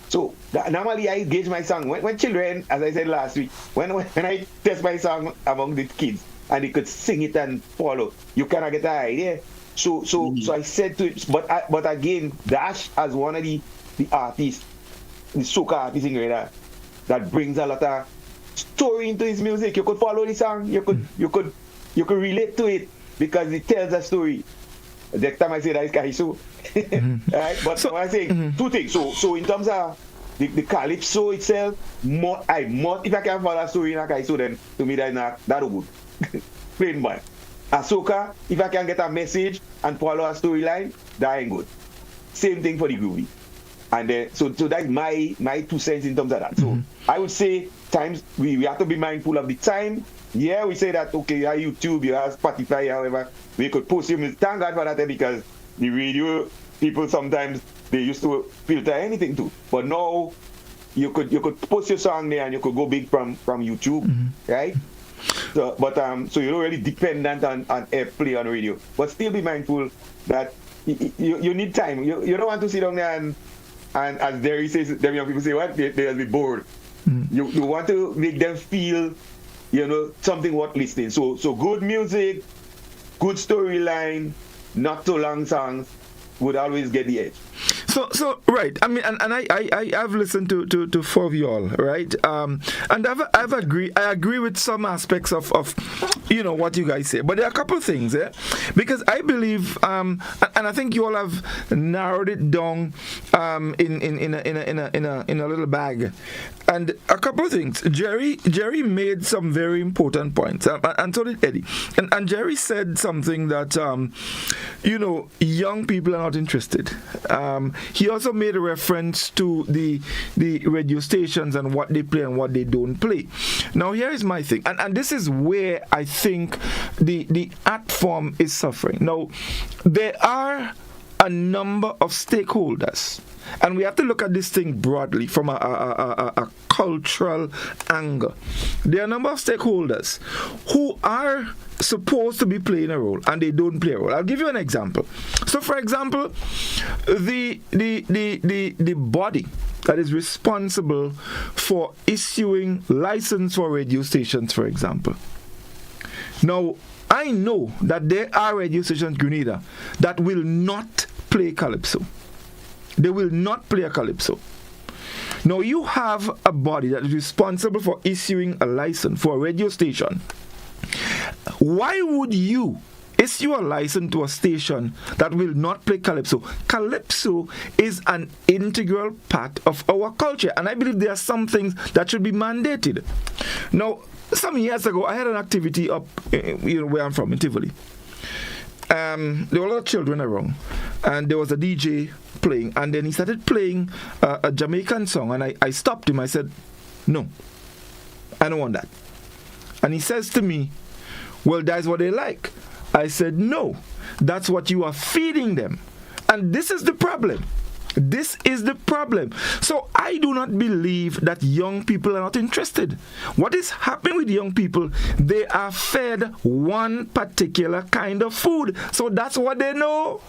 E: So normally I engage my song. When children, as I said last week, when I test my song among the kids, and they could sing it and follow, you cannot get an idea. So I said to it, but again, Dash as one of the artists, the soca artists in Grenada, that brings a lot of story into his music. You could follow the song, you could relate to it because it tells a story. The next time I say that is Kaiso. Right? But so I say two things. So in terms of the calypso itself, if I can follow a story in a Kaiso, then to me that good. Plain boy. Soca, if I can get a message and follow a storyline, that ain't good. Same thing for the groovy. And then so that's my 2 cents in terms of that. So I would say times we have to be mindful of the time. Yeah, we say that okay, you have YouTube, you have Spotify, however, we could post your music. Thank God for that, because the radio people sometimes they used to filter anything too. But now you could post your song there and you could go big from YouTube, right? So so you're not really dependent on airplay on radio. But still be mindful that you need time. You don't want to sit down there and as Derry says, them young people say, what? They'll be bored. You want to make them feel, something worth listening. So good music, good storyline, not too long songs would always get the edge.
A: So right. I mean, and I've listened to 4 of you all, right? And I've agree. I agree with some aspects of what you guys say, but there are a couple of things, because I believe, and I think you all have narrowed it down in a little bag, and a couple of things. Jerry made some very important points, and so did Eddie, and Jerry said something that young people are not interested. He also made a reference to the radio stations and what they play and what they don't play. Now here is my thing, and this is where I think the art form is suffering. Now there are a number of stakeholders, and we have to look at this thing broadly from a cultural angle. There are a number of stakeholders who are supposed to be playing a role and they don't play a role. I'll give you an example. So, for example, the body that is responsible for issuing license for radio stations, for example. Now, I know that there are radio stations in Grenada that will not play Calypso. They will not play a Calypso. Now, you have a body that is responsible for issuing a license for a radio station. Why would you issue a license to a station that will not play Calypso? Calypso is an integral part of our culture, and I believe there are some things that should be mandated. Now, some years ago, I had an activity up, where I'm from, in Tivoli. There were a lot of children around, and there was a DJ playing, and then he started playing a Jamaican song, and I stopped him. I said, no, I don't want that. And he says to me, well, that's what they like. I said, no, that's what you are feeding them. And this is the problem. This is the problem. So I do not believe that young people are not interested. What is happening with young people? They are fed one particular kind of food. So that's what they know.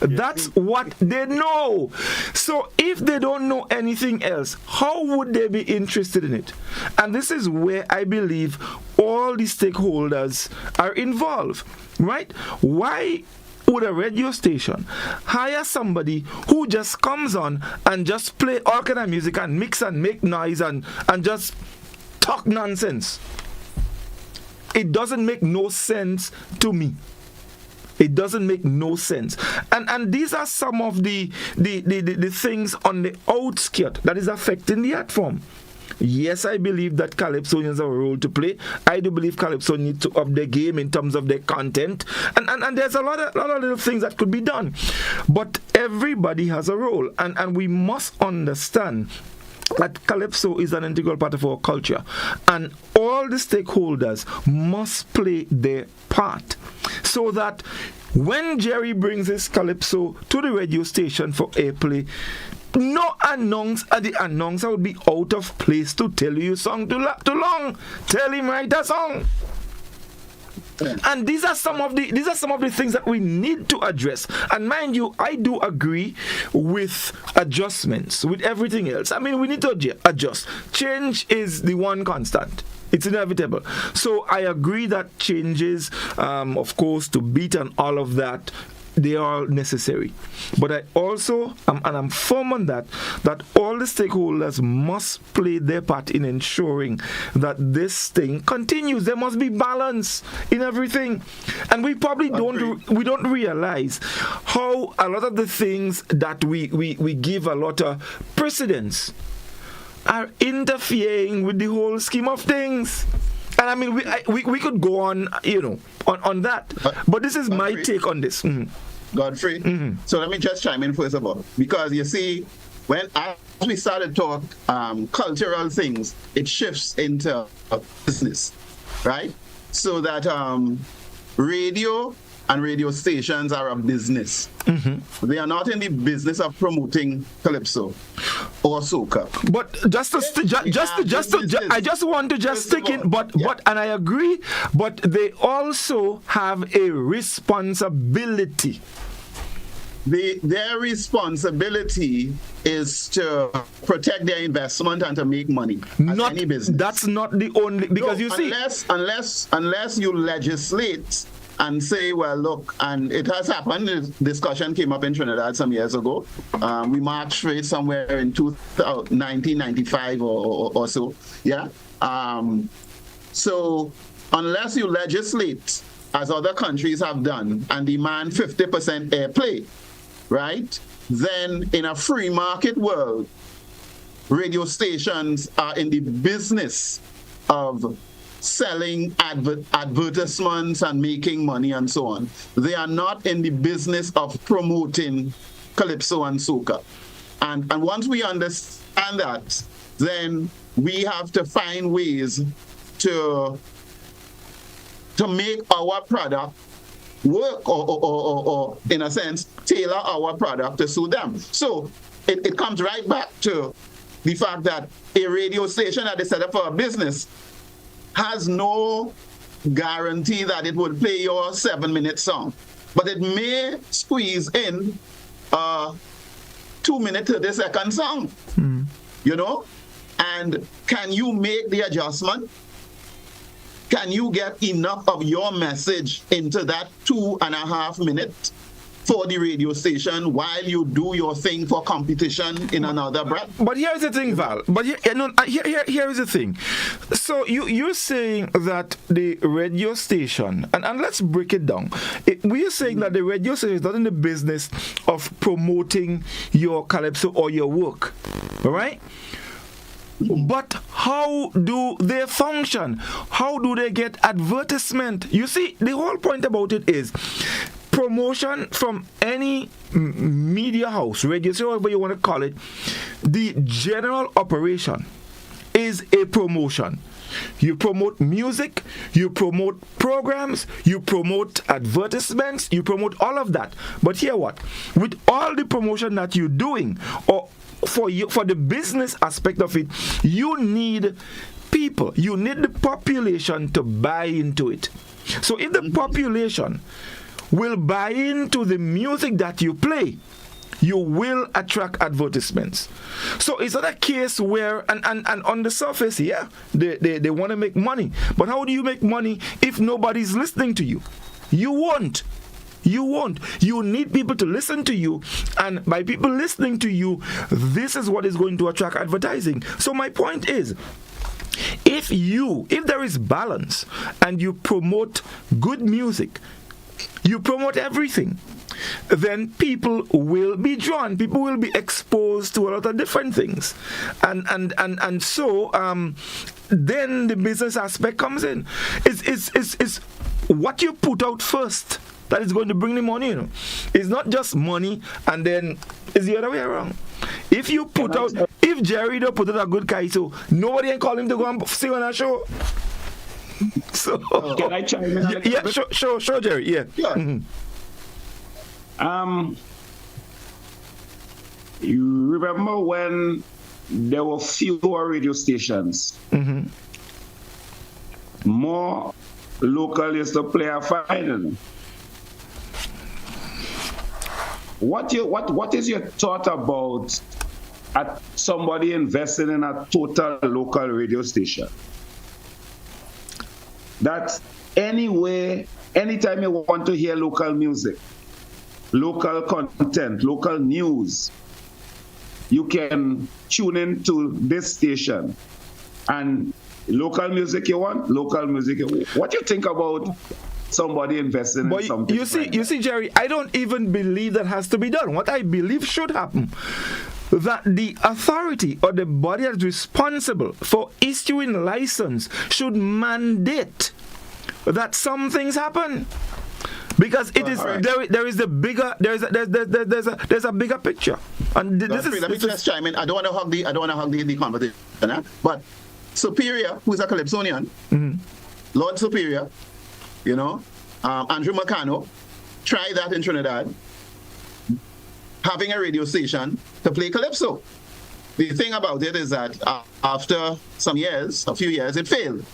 A: That's what they know. So if they don't know anything else, how would they be interested in it? And this is where I believe all the stakeholders are involved, right? Why would a radio station hire somebody who just comes on and just play all kind of music and mix and make noise and just talk nonsense? It doesn't make no sense to me. It doesn't make no sense. And these are some of the things on the outskirt that is affecting the art form. Yes, I believe that Calypso has a role to play. I do believe Calypso needs to up their game in terms of their content. And there's a lot of little things that could be done. But everybody has a role. And we must understand that Calypso is an integral part of our culture. And all the stakeholders must play their part. So that when Jerry brings his Calypso to the radio station for airplay, no the announcer would be out of place to tell you song too long. Tell him write a song. And these are some of the things that we need to address. And mind you, I do agree with adjustments, with everything else. I mean, we need to adjust. Change is the one constant. It's inevitable. So I agree that changes, of course, to beat and all of that, they are necessary. But I also, and I'm firm on that all the stakeholders must play their part in ensuring that this thing continues. There must be balance in everything. And we probably don't realize how a lot of the things that we give a lot of precedence are interfering with the whole scheme of things. And I mean, we could go on, on that. But this is my take on this. Mm-hmm.
B: Godfrey. Mm-hmm. So let me just chime in first of all, because you see, as we started talk cultural things, it shifts into business, right? So that radio and radio stations are a business. Mm-hmm. They are not in the business of promoting Calypso or soca.
A: But I just want to stick in. But and I agree. But they also have a responsibility.
B: Their responsibility is to protect their investment and to make money.
A: Not
B: any business.
A: That's not the only, because
B: unless you legislate and say, well, look, and it has happened. This discussion came up in Trinidad some years ago. We marched for it somewhere in 1995 or so. Yeah. So unless you legislate, as other countries have done, and demand 50% airplay, right? Then in a free market world, radio stations are in the business of selling advertisements and making money and so on. They are not in the business of promoting Calypso and soca. And once we understand that, then we have to find ways to make our product work or in a sense, tailor our product to suit them. So it comes right back to the fact that a radio station that is set up for a business has no guarantee that it will play your 7-minute song, but it may squeeze in a 2-minute 30-second song, you know? And can you make the adjustment? Can you get enough of your message into that 2.5 minutes for the radio station while you do your thing for competition in another breath?
A: But here's the thing, Val. But here is the thing. So you're saying that the radio station, and let's break it down. We're saying that the radio station is not in the business of promoting your calypso or your work, all right? But how do they function? How do they get advertisement? You see, the whole point about it is promotion from any media house, radio station, whatever you want to call it. The general operation is a promotion. You promote music, you promote programs, you promote advertisements, you promote all of that. But here what? With all the promotion that you're doing, or for the business aspect of it, you need people, you need the population to buy into it. So if the population will buy into the music that you play, you will attract advertisements. So it's not a case where, and on the surface, yeah, they want to make money. But how do you make money if nobody's listening to you? You won't. You won't. You need people to listen to you, and by people listening to you, this is what is going to attract advertising. So my point is, if there is balance and you promote good music, you promote everything, then people will be drawn. People will be exposed to a lot of different things, and so then the business aspect comes in. It's what you put out first that is going to bring the money. You know, it's not just money and then it's the other way around. If you put out, if Jerry don't put out a good Kaiso, nobody can call him to go and sing on a show. So
D: can I chime in?
A: Yeah, sure, Jerry. Yeah.
B: Yeah.
D: You remember when there were fewer radio stations? More local used to play a final. What is your thought about somebody investing in a total local radio station? That anytime you want to hear local music, local content, local news, you can tune in to this station. And local music you want, local music you want. What do you think about somebody investing in something?
A: You see, Jerry, I don't even believe that has to be done. What I believe should happen, that the authority or the body that is responsible for issuing license should mandate that some things happen. Because it is there is a bigger there's a bigger picture. And
B: let me just chime in. I don't want to hug the conversation, but Superior, who is a Calypsonian, Lord Superior, you know, Andrew Macano, tried that in Trinidad, having a radio station to play Calypso. The thing about it is that after a few years, it failed,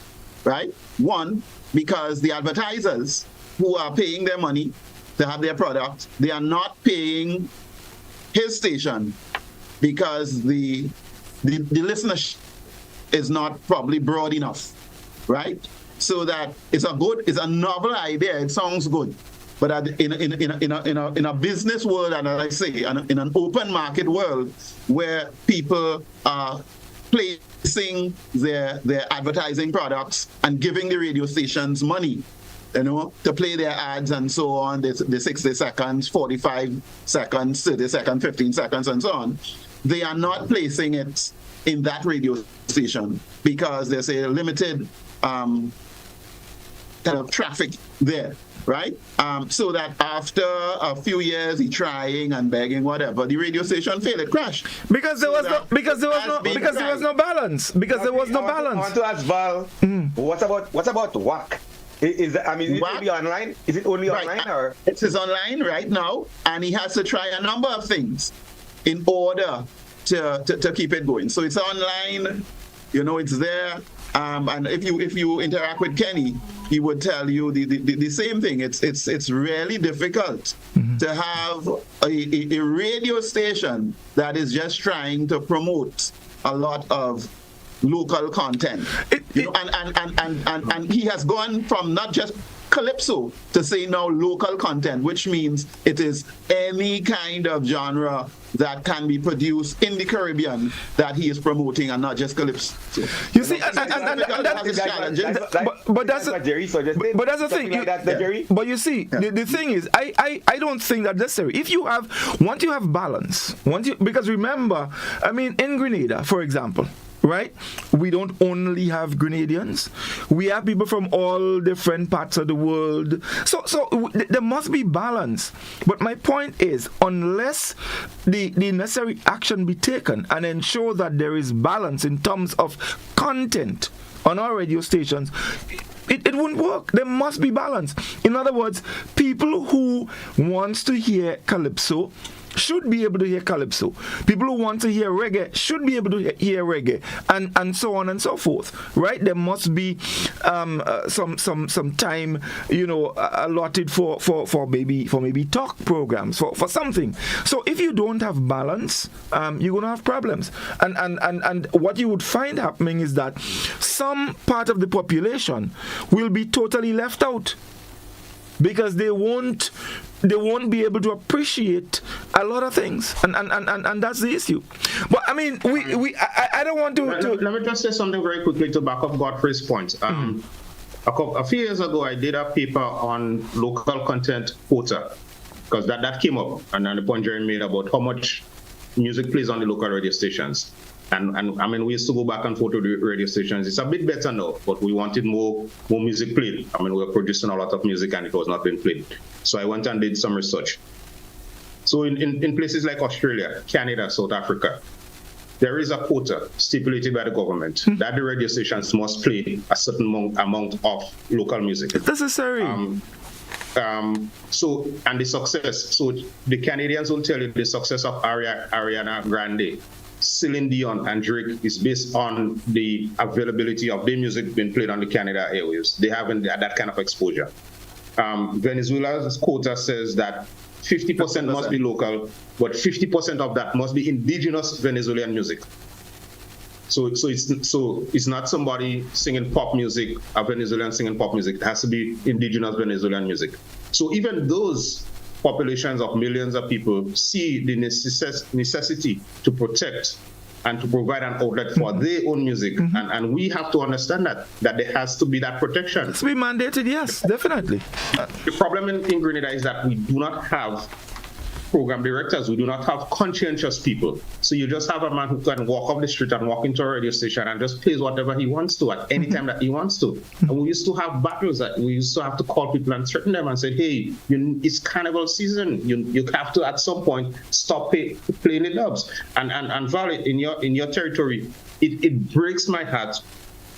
B: right? One, because the advertisers who are paying their money to have their product, they are not paying his station because the listenership is not probably broad enough, right? So that it's a novel idea. It sounds good, but in a business world, and as I say, in an open market world where people are placing their advertising products and giving the radio stations money, you know, to play their ads and so on, the 60 seconds, 45 seconds, 30 seconds, 15 seconds, and so on, they are not placing it in that radio station because there's a limited kind of traffic there, right? So that after a few years, he trying and begging, whatever, the radio station failed, it crashed.
A: Because there was no balance. Because there was no balance.
E: I want to ask Val, what about WAC? Is that, I mean, is it only online? Is it only online or?
B: It is online right now, and he has to try a number of things in order to keep it going. So it's online, it's there. And if you interact with Kenny, he would tell you the same thing. It's really difficult to have a radio station that is just trying to promote a lot of local content. And he has gone from not just calypso to say now local content, which means it is any kind of genre that can be produced in the Caribbean that he is promoting, and not just calypso.
A: You see, but that's the thing. But you see, the thing is, I don't think that's necessary. Once you have balance, because remember, I mean, in Grenada, for example, right? We don't only have Grenadians. We have people from all different parts of the world. So there must be balance. But my point is, unless the necessary action be taken and ensure that there is balance in terms of content on our radio stations, it won't work. There must be balance. In other words, people who wants to hear calypso should be able to hear calypso. People who want to hear reggae should be able to hear reggae, and so on and so forth, right? There must be some time, allotted for maybe talk programs, for something. So if you don't have balance, you're gonna have problems. And what you would find happening is that some part of the population will be totally left out, because they won't be able to appreciate a lot of things, and that's the issue. But I mean, I don't want to.
C: Let me just say something very quickly to back up Godfrey's point. A few years ago, I did a paper on local content quota, because that came up, and the point Jerry made about how much music plays on the local radio stations. And I mean, we used to go back and forth to the radio stations. It's a bit better now, but we wanted more music played. I mean, we were producing a lot of music and it was not being played. So I went and did some research. So in places like Australia, Canada, South Africa, there is a quota stipulated by the government that the radio stations must play a certain amount of local music.
A: It's necessary.
C: So the success. So the Canadians will tell you the success of Ariana Grande, Celine Dion, and Drake is based on the availability of their music being played on the Canada airwaves. They haven't had that kind of exposure. Venezuela's quota says that 50% must be local, but 50% of that must be indigenous Venezuelan music. So it's not somebody singing pop music, a Venezuelan singing pop music. It has to be indigenous Venezuelan music. So even those populations of millions of people see the necessity to protect and to provide an outlet for their own music. And we have to understand that there has to be that protection.
A: It's been mandated, yes, definitely.
C: The problem in Grenada is that we do not have program directors, we do not have conscientious people. So you just have a man who can walk up the street and walk into a radio station and just plays whatever he wants to at any time that he wants to. And we used to have battles that we used to have to call people and threaten them and say, hey, it's carnival season. You have to at some point stop playing the dubs. And Val, in your territory, it breaks my heart.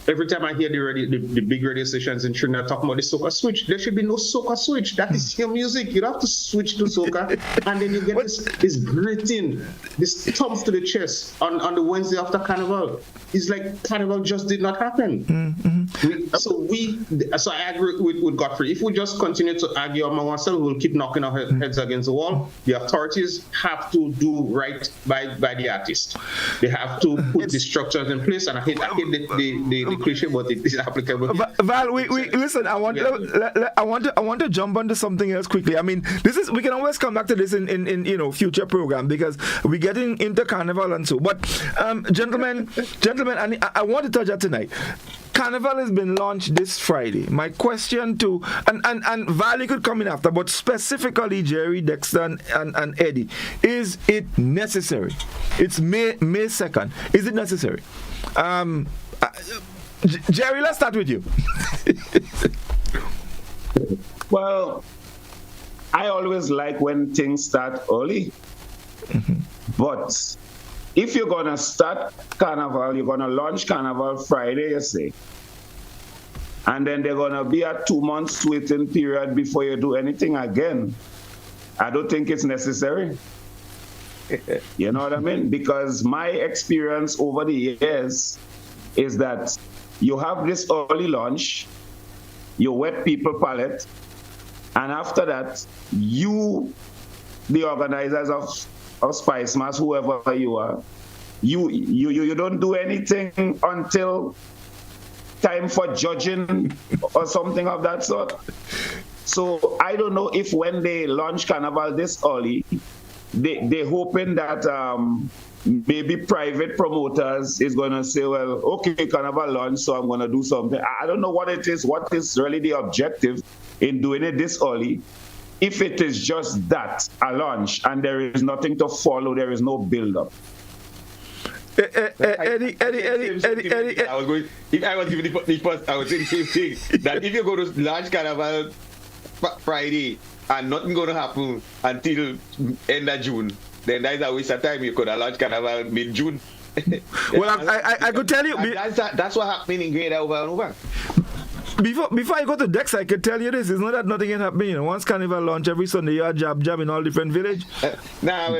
C: Every time I hear the big radio stations in Trinidad talking about the soca switch, there should be no soca switch. That is your music. You don't have to switch to soca, and then you get this gritting, this thump to the chest on the Wednesday after Carnival. It's like Carnival just did not happen. So I agree with Godfrey. If we just continue to argue among ourselves, we'll keep knocking our heads against the wall. The authorities have to do right by the artist. They have to put the structures in place. And I hate the cliche, but it is applicable.
A: Val, we listen. I want to jump onto something else quickly. I mean, we can always come back to this in future program, because we're getting into Carnival and so. But gentlemen, and I want to touch that tonight. Carnival has been launched this Friday. My question to and Val could come in after, but specifically Jerry, Dexter, and Eddie, is it necessary? It's May 2nd. Is it necessary? Jerry, let's start with you.
D: Well, I always like when things start early. But if you're going to start Carnival, you're going to launch Carnival Friday, you say. and then they're going to be a 2 months waiting period before you do anything again. I don't think it's necessary. You know what I mean? Because my experience over the years is that you have this early launch, you wet people palate, and after that, you, the organizers of Spice Mass, whoever you are, you don't do anything until time for judging or something of that sort. So I don't know if when they launch Carnival this early, they're hoping that maybe private promoters is going to say, well, okay, Carnival launch, so I'm going to do something. I don't know what it is, what is really the objective in doing it this early. If it is just that, a launch, and there is nothing to follow, there is no build-up.
E: Eddie. I was going. If I was giving the first, I would say the same thing. That if you go to launch Carnival Friday and nothing going to happen until end of June, then that is a waste of time. You could have launched Carnival mid-June.
A: Well, I could tell you.
E: That's what happened in Grenada over and over.
A: Before I go to Dex, I can tell you this. It's not that nothing can happen. You know, once Carnival launch, every Sunday you are jab in all different village.
E: Nah,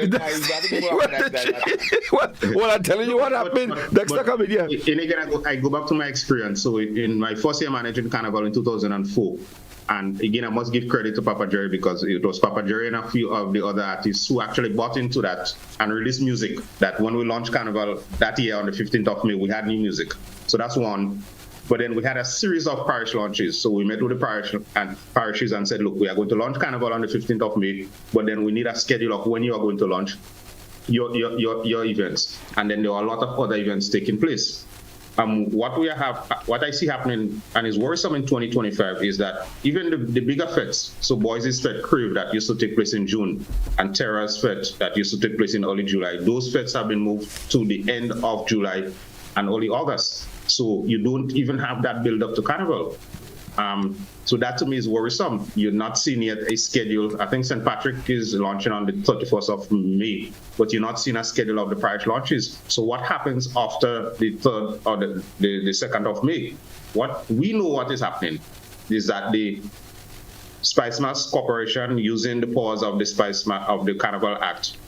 A: well, I'm telling you what happened. Dexter come in here.
C: And again, I go back to my experience. So in my first year managing Carnival in 2004, and again, I must give credit to Papa Jerry because it was Papa Jerry and a few of the other artists who actually bought into that and released music. That when we launched Carnival that year on the 15th of May, we had new music. So that's one. But then we had a series of parish launches. So we met with the parishes and said, look, we are going to launch Carnival on the 15th of May, but then we need a schedule of when you are going to launch your events. And then there are a lot of other events taking place. What I see happening and is worrisome in 2025 is that even the bigger fetes, so Boys' Fete Crave that used to take place in June and Terra's Fete that used to take place in early July, those fetes have been moved to the end of July and early August. So you don't even have that build up to Carnival. So that to me is worrisome. You're not seeing yet a schedule. I think St. Patrick is launching on the 31st of May, but you're not seeing a schedule of the parish launches. So what happens after the 3rd or the 2nd of May? What we know what is happening is that the Spice Mass Corporation, using the powers of the Carnival Act,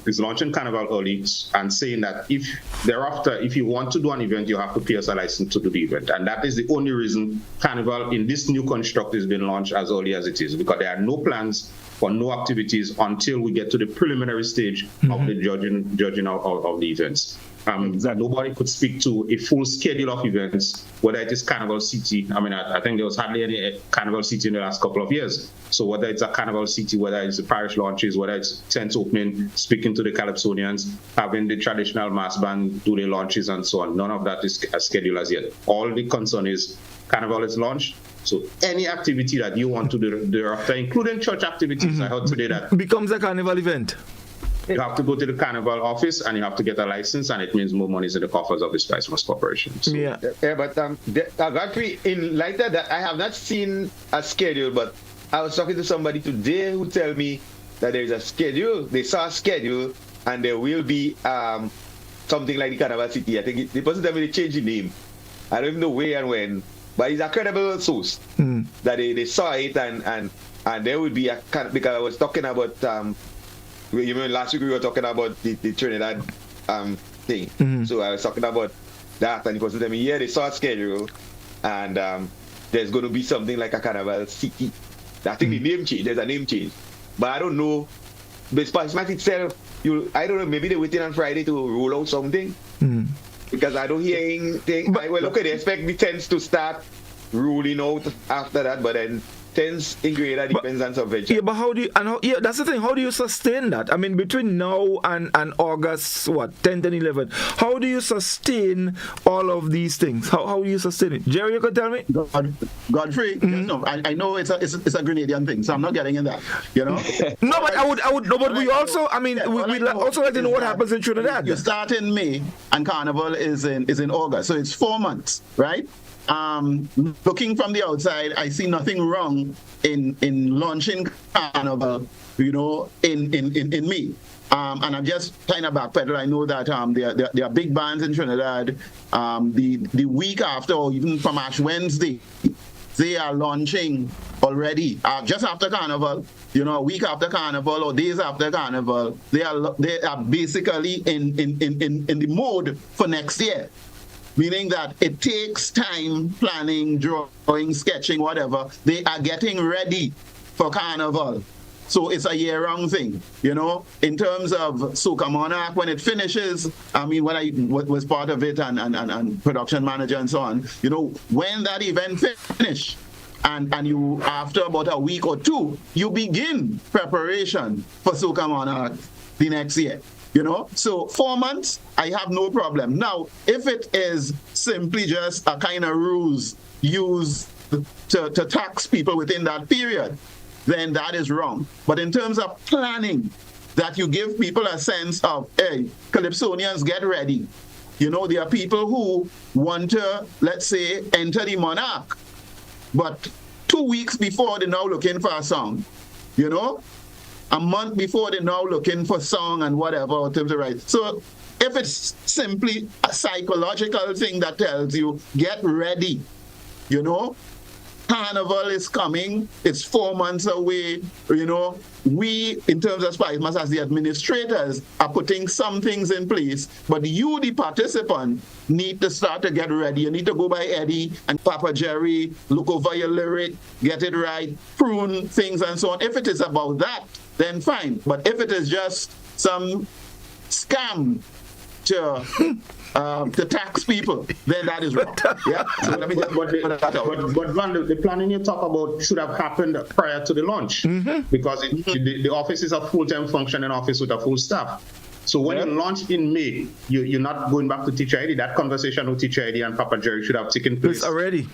C: is launching Carnival early and saying that if thereafter, if you want to do an event, you have to pay us a license to do the event. And that is the only reason Carnival in this new construct is being launched as early as it is, because there are no plans for no activities until we get to the preliminary stage of the judging of the events. That nobody could speak to a full schedule of events, whether it is Carnival City. I mean, I think there was hardly any Carnival City in the last couple of years. So whether it's a Carnival City, whether it's the parish launches, whether it's tents opening, speaking to the Calypsonians, having the traditional mass band do the launches and so on, none of that is scheduled as yet. All the concern is Carnival is launched. So any activity that you want to do thereafter, including church activities, I heard today that
A: becomes a Carnival event.
C: You have to go to the Carnival office and you have to get a license, and it means more money is in the coffers of the Spice Mass Corporation. So.
E: Yeah, but Godfrey, in light of that, I have not seen a schedule, but I was talking to somebody today who tell me that there is a schedule. They saw a schedule, and there will be something like the Carnival City. I think the person that will change the name. I don't even know where and when, but it's a credible source that they saw it, and there would be a because I was talking about. Even last week we were talking about the Trinidad thing. So I was talking about that, and it was telling me, yeah, they saw a schedule, and there's going to be something like a Carnival City. I think the name change. There's a name change, but I don't know. The Spice Mass itself, I don't know. Maybe they're waiting on Friday to roll out something because I don't hear anything. Well, okay, they expect the tents to start rolling out after that, but then. Tens in Grenada depends on subvention.
A: Yeah, but that's the thing. How do you sustain that? I mean, between now and August, 10th and 11th, how do you sustain all of these things? How do you sustain it? Jerry, you can tell me?
B: Godfrey, no, I know it's a Grenadian thing, so I'm not getting in that, you know?
A: No, but I would, no, but we also, I mean, we also like to know what happens in Trinidad.
B: You start in May, and Carnival is in August, so it's 4 months, right? Looking from the outside, I see nothing wrong in launching Carnival, you know, in May. and I'm just kind of backpedal. I know that there are big bands in Trinidad. The week after, or even from Ash Wednesday, they are launching already. Just after Carnival, a week after Carnival or days after Carnival, they are basically in the mode for next year. Meaning that it takes time, planning, drawing, sketching, whatever. They are getting ready for Carnival. So it's a year-round thing, In terms of Soca Monarch, when it finishes, I mean, when I was part of it and production manager and so on, when that event finish, and you, after about a week or two, you begin preparation for Soca Monarch the next year. So 4 months, I have no problem. Now, if it is simply just a kind of ruse used to tax people within that period, then that is wrong. But in terms of planning, that you give people a sense of, hey, Calypsonians, get ready. There are people who want to, let's say, enter the Monarch, but 2 weeks before they're now looking for a song, a month before they're now looking for song and whatever to write. So if it's simply a psychological thing that tells you, get ready, Carnival is coming, it's 4 months away, we, in terms of Spice Mass, as the administrators, are putting some things in place, but you, the participant, need to start to get ready. You need to go by Eddie and Papa Jerry, look over your lyric, get it right, prune things and so on. If it is about that, then fine. But if it is just some scam to tax people, then that is wrong. Yeah. So let me just put that out.
C: But Van, the planning you talk about should have happened prior to the launch, because the office is a full-time functioning office with a full staff. So when you launch in May, you're not going back to Teacher Eddie. That conversation with Teacher Eddie and Papa Jerry should have taken place
A: already.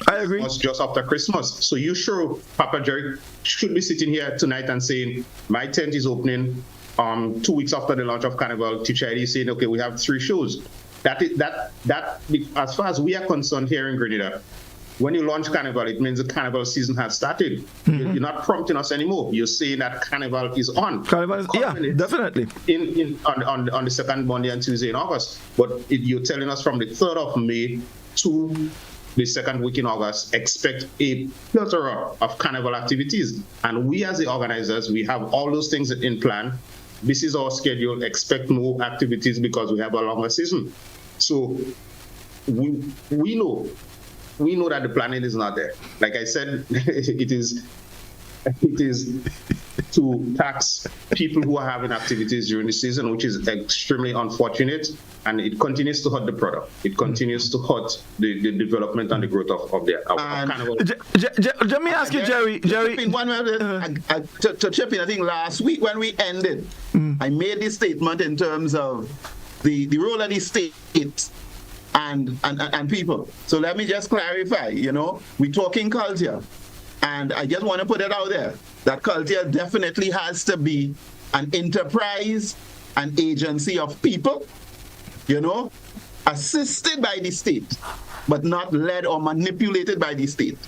A: I agree.
C: Just after Christmas. So you sure Papa Jerry should be sitting here tonight and saying, my tent is opening 2 weeks after the launch of Carnival. Teacher Eddie is saying, okay, we have 3 shows. That as far as we are concerned here in Grenada, when you launch Carnival, it means the Carnival season has started. You're not prompting us anymore. You're saying that Carnival is on.
A: Carnival is, definitely.
C: On the second Monday and Tuesday in August. But you're telling us from the 3rd of May to the second week in August, expect a plethora of Carnival activities. And we as the organizers, we have all those things in plan. This is our schedule. Expect more activities because we have a longer season. So we know that the planning is not there. Like I said, it is to tax people who are having activities during the season, which is extremely unfortunate, and it continues to hurt the product. It continues to hurt the development and the growth of Carnival.
A: Let me ask you, Jerry.
B: To chip in, I think last week when we ended, I made this statement in terms of the role of the state and people. So let me just clarify, we're talking culture. And I just want to put it out there that culture definitely has to be an enterprise, an agency of people, assisted by the state, but not led or manipulated by the state.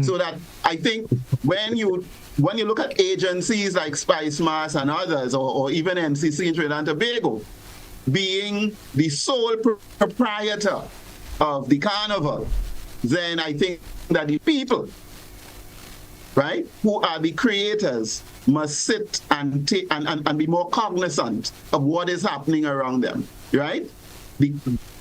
B: So that I think when you look at agencies like Spice Mass and others, or even MCC in Trinidad and Tobago, being the sole proprietor of the carnival, then I think that the people, right, who are the creators, must sit and be more cognizant of what is happening around them, right? The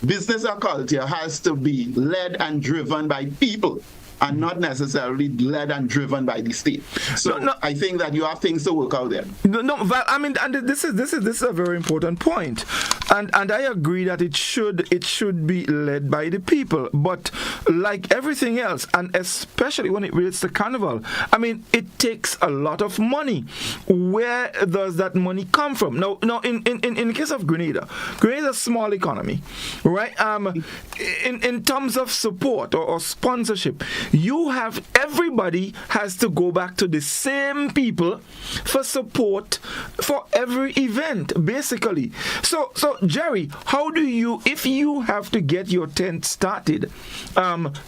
B: business or culture has to be led and driven by people, and not necessarily led and driven by the state. So I think that you have things to work out there.
A: I mean, and this is a very important point, and I agree that it should be led by the people. But like everything else, and especially when it relates to Carnival, I mean, it takes a lot of money. Where does that money come from? Now, in the case of Grenada is a small economy, right? In terms of support or sponsorship, everybody has to go back to the same people for support for every event, basically. So Jerry, how do you, if you have to get your tent started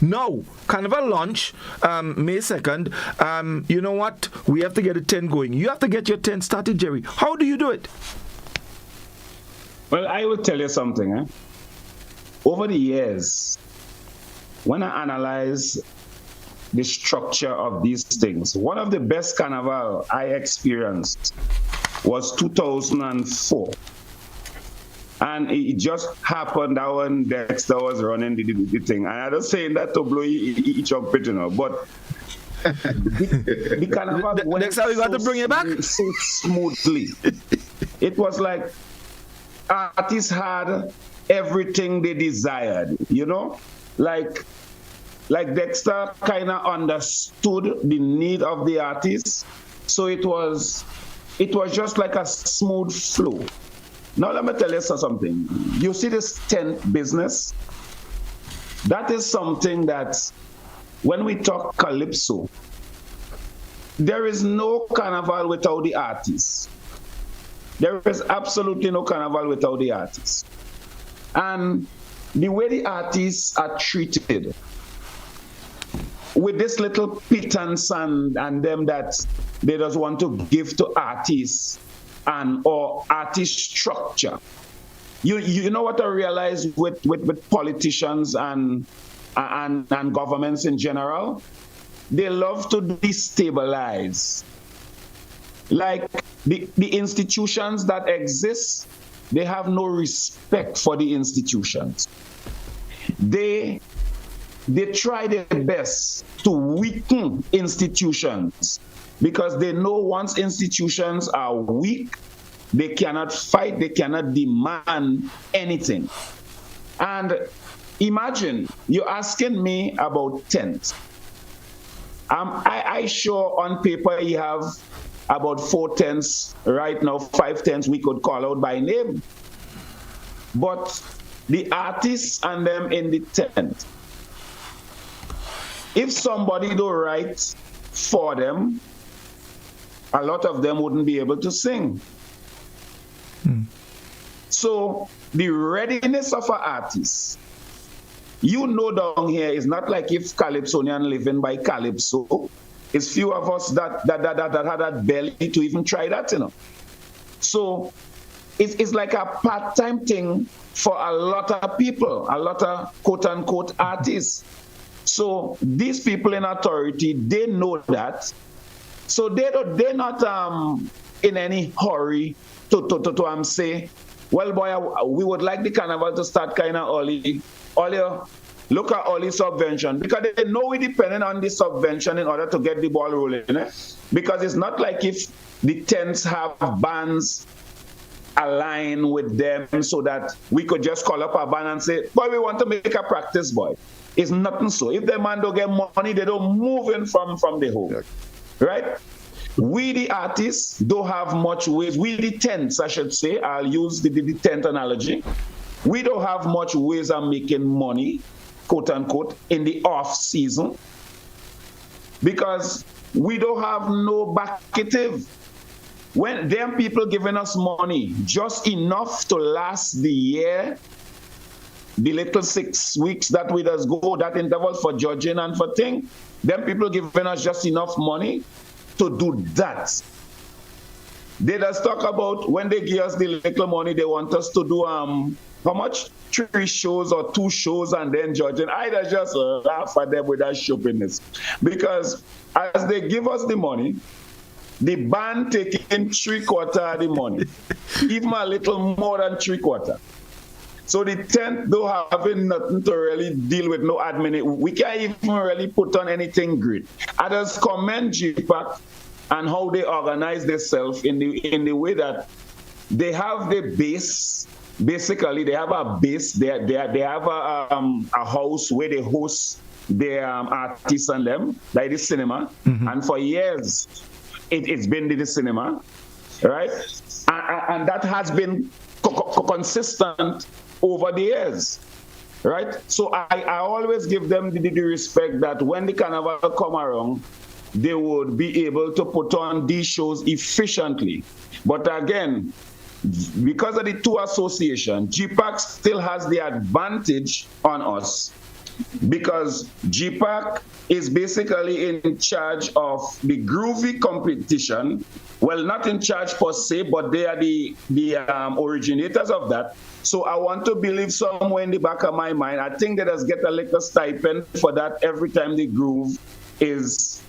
A: now, Carnival launch May 2nd, you know what, we have to get a tent going. You have to get your tent started, Jerry. How do you do it?
D: Well, I will tell you something. Over the years, when I analyze the structure of these things, one of the best carnival I experienced was 2004. And it just happened that when Dexter was running the thing. And I'm not saying that to blow each up, you know, but the carnival went
A: Dexter, we got to bring it back
D: so smoothly. It was like artists had everything they desired, you know, like Dexter kind of understood the need of the artist, so it was just like a smooth flow. Now let me tell you something. You see this tent business? That is something that when we talk calypso, there is no carnival without the artists. There is absolutely no carnival without the artists. And the way the artists are treated, with this little pittance and them that they just want to give to artists or artist structure. You know what I realize with politicians and governments in general? They love to destabilize. Like the institutions that exist, they have no respect for the institutions. They try their best to weaken institutions because they know once institutions are weak, they cannot fight, they cannot demand anything. And imagine you're asking me about tents. I sure on paper you have about 4 tents right now, 5 tents we could call out by name. But the artists and them in the tent, if somebody don't write for them, a lot of them wouldn't be able to sing. So the readiness of an artist, you know, down here is not like if Calypsonian living by Calypso. It's few of us that had that belly to even try that, you know. So it's like a part-time thing for a lot of people, a lot of quote-unquote artists. So these people in authority, they know that. So they're not in any hurry to say, well, boy, we would like the carnival to start kind of early. Look at all the subvention, because they know we're depending on the subvention in order to get the ball rolling. Because it's not like if the tents have bands aligned with them so that we could just call up a band and say, boy, we want to make a practice, boy. It's nothing so. If the man don't get money, they don't move in from the home. Right? We, the artists, don't have much ways. We, the tents, I should say, I'll use the tent analogy. We don't have much ways of making money, quote unquote, in the off season because we don't have no backative. When them people giving us money, just enough to last the year, the little 6 weeks that we just go, that interval for judging and for thing, them people giving us just enough money to do that. They just talk about when they give us the little money, they want us to do how much? 3 shows or 2 shows and then judging. I just laugh at them with that stupidness. Because as they give us the money, the band taking 3/4 of the money, even a little more than 3/4. So the tent don't having nothing to really deal with, no admin. We can't even really put on anything great. I just commend GPAC and how they organize themselves in the way that they have the base. Basically, they have a base. They have a house where they host their artists and them, like the cinema. And for years, it's been the cinema, right? And that has been consistent over the years, right? So I always give them the respect that when the carnival come around, they would be able to put on these shows efficiently. But again, because of the two associations, GPAC still has the advantage on us because GPAC is basically in charge of the groovy competition. Well, not in charge per se, but they are the originators of that. So I want to believe somewhere in the back of my mind, I think they just get a little stipend for that every time the groove is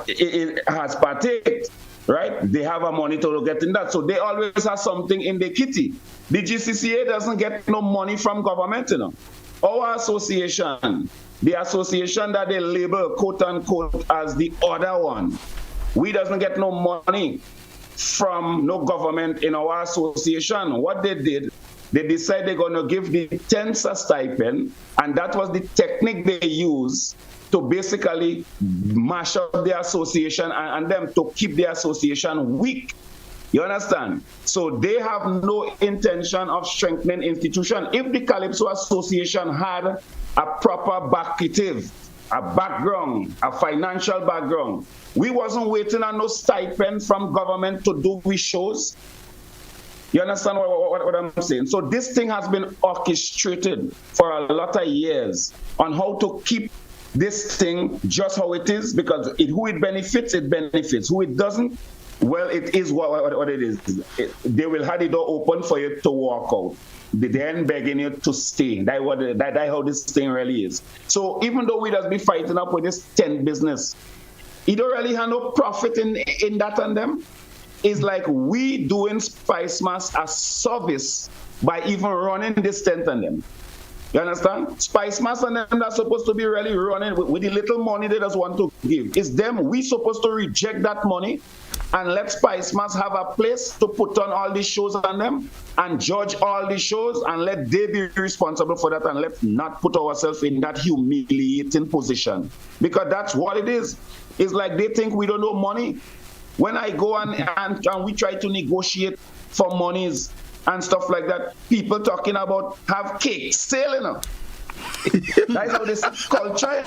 D: it has partaked, right? They have a money to get in that. So they always have something in the kitty. The GCCA doesn't get no money from government, Our association, the association that they label, quote unquote, as the other one, we doesn't get no money from no government in our association. What they did, they decided they're going to give the tents a stipend, and that was the technique they used to basically mash up the association and them to keep the association weak. You understand? So they have no intention of strengthening institution. If the Calypso Association had a proper backative, a background, a financial background, we wasn't waiting on no stipend from government to do we shows. You understand what I'm saying? So this thing has been orchestrated for a lot of years on how to keep this thing just how it is, because who it benefits, it benefits. Who it doesn't, well, it is what it is. They will have the door open for you to walk out. They then begging you to stay. That's how this thing really is. So even though we just be fighting up with this tent business, it don't really have no profit in that on them. It's like we doing Spice Mass a service by even running this tent on them. You understand? Spice Mass and them that's supposed to be really running with the little money they just want to give. It's them. We supposed to reject that money and let Spice Mass have a place to put on all these shows on them and judge all these shows and let they be responsible for that, and let's not put ourselves in that humiliating position, because that's what it is. It's like they think we don't know money. When I go and we try to negotiate for monies and stuff like that, people talking about have cake sale, That's how they see culture,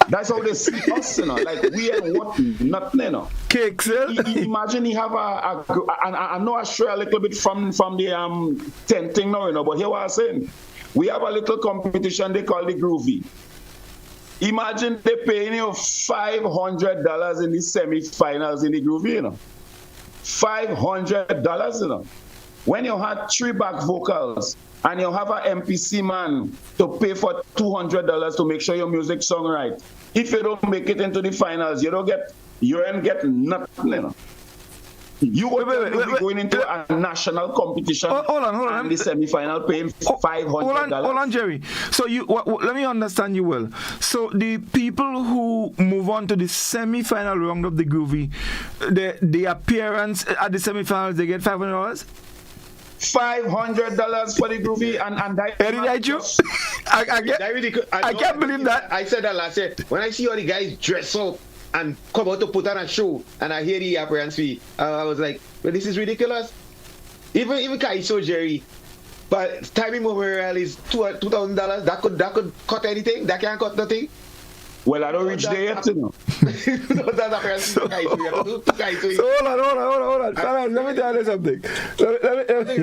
D: That's how they see us, Like we ain't what nothing,
A: Cake sale?
D: Imagine you have I know I stray a little bit from the tenting now, but here what I'm saying. We have a little competition they call the Groovy. Imagine they paying you $500 in the semi-finals in the Groovy, $500, When you had 3 back vocals and you have an MPC man to pay for $200 to make sure your music song right, if you don't make it into the finals, you ain't get nothing, You will be going into a national competition.
A: Hold on.
D: And the semi-final paying $500.
A: Hold on, Jerry. So let me understand you well. So the people who move on to the semi-final round of the Groovy, the appearance at the semi-finals, they get $500.
D: $500 for the Groovy and that.
A: I can't believe that.
E: I said that last year. When I see all the guys dress up and come out to put on a show, and I hear the appearance fee, I was like, well, this is ridiculous. Even Kaiso, Jerry, but timing memorial is $2,000. That could cut anything. That can't cut nothing.
D: Well, I don't reach there yet,
E: That's appearance fee for Kaiso. You have to do Kaiso.
A: So hold on. Let me tell you something. Let me.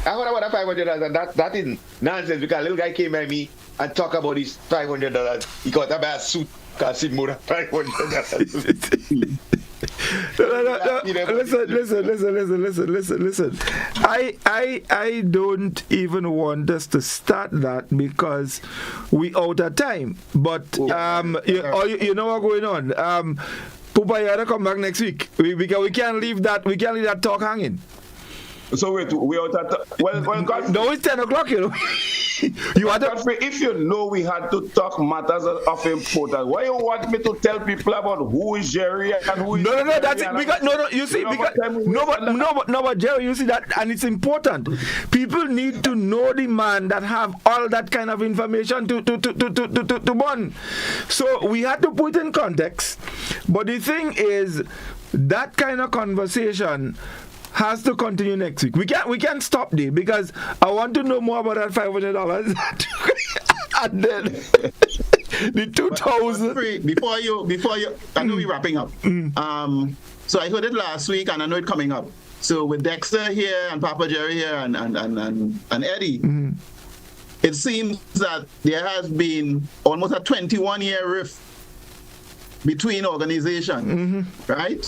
E: I heard about $500. That is nonsense, because a little guy came by me and talk about his $500. He got a bad suit. Kasi more than $500.
A: Listen. I don't even want us to start that because we out of time. But you know what's going on. Pupa, you gotta come back next week because we can't leave that talk hanging.
D: So wait, we out at well, Godfrey.
A: No, it's 10 o'clock, You had
D: Godfrey, if you know we had to talk matters of importance, why you want me to tell people about who is Jerry and who is
A: No, that's it. Because you see, but Jerry, you see that, and it's important. People need to know the man that have all that kind of information to burn. So we had to put in context. But the thing is, that kind of conversation has to continue next week. We can't stop there because I want to know more about that $500 and then the 2,000.
B: Before you, I know we're wrapping up. So I heard it last week and I know it's coming up. So with Dexter here and Papa Jerry here and Eddie, it seems that there has been almost a 21-year rift between organizations, right?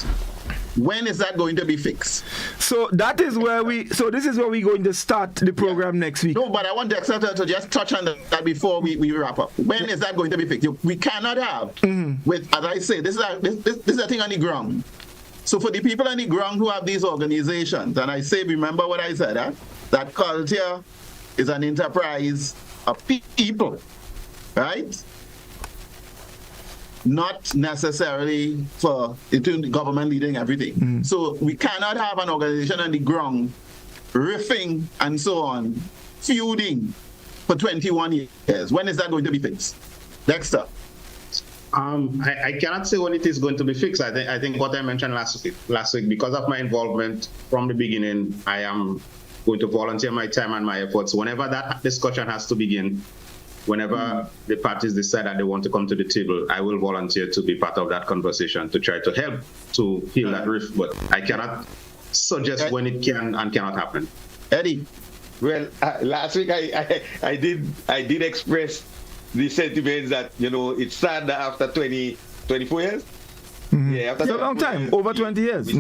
B: When is that going to be fixed?
A: So that is where this is where we're going to start the program next week.
B: No, but I want Dexter to just touch on that before we wrap up. When is that going to be fixed? We cannot have, with, as I say, this is a thing on the ground. So for the people on the ground who have these organizations, and I say, remember what I said, that culture is an enterprise of people, right? Not necessarily for the government leading everything. So we cannot have an organization on the ground riffing and so on, feuding for 21 years. When is that going to be fixed? Dexter.
C: I cannot say when it is going to be fixed. I think what I mentioned last week, because of my involvement from the beginning, I am going to volunteer my time and my efforts. Whenever that discussion has to begin, whenever the parties decide that they want to come to the table, I will volunteer to be part of that conversation to try to help to heal that rift. But I cannot suggest when it can and cannot happen.
B: Eddie.
E: Well, last week I did express the sentiments that, it's sad that after 24 years, after
A: it's a long time, years, over 20 years.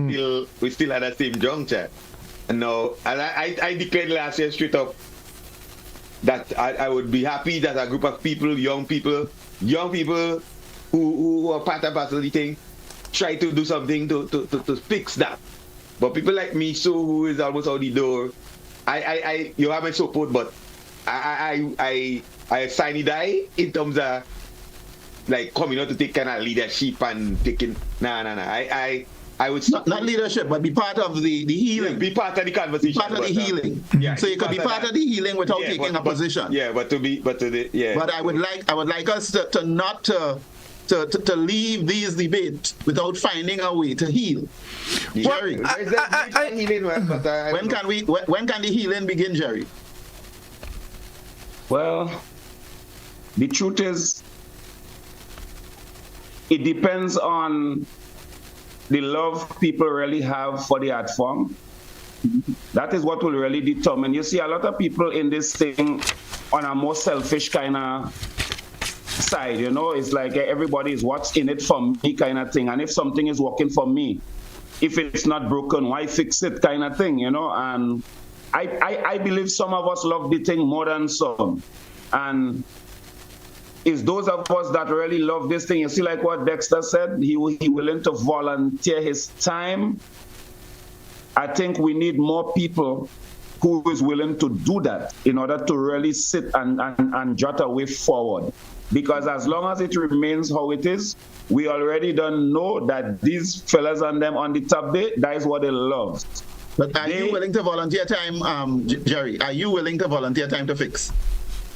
E: We still at the same juncture. And now, and I declared last year straight up that I would be happy that a group of people, young people who are part of the thing, try to do something to fix that. But people like me, who is almost out the door, you have my support, but I sign it die in terms of like coming out to take kind of leadership and taking I would
B: not leadership, but be part of the healing.
E: Yeah, be part of the conversation.
B: Part of the healing. So you could be part of the healing without taking a position.
E: But
B: I would like us to not to leave these debates without finding a way to heal. Jerry, when can the healing begin, Jerry?
D: Well, the truth is, it depends on the love people really have for the art form. That is what will really determine. You see a lot of people in this thing on a more selfish kind of side, it's like everybody is what's in it for me kind of thing. And if something is working for me, if it's not broken, why fix it kind of thing, And I believe some of us love the thing more than some. And it's those of us that really love this thing. You see, like what Dexter said, he willing to volunteer his time. I think we need more people who is willing to do that in order to really sit and jot a way forward. Because as long as it remains how it is, we already don't know that these fellas and them on the top there, that is what they love.
B: But are you willing to volunteer time, Jerry? Are you willing to volunteer time to fix?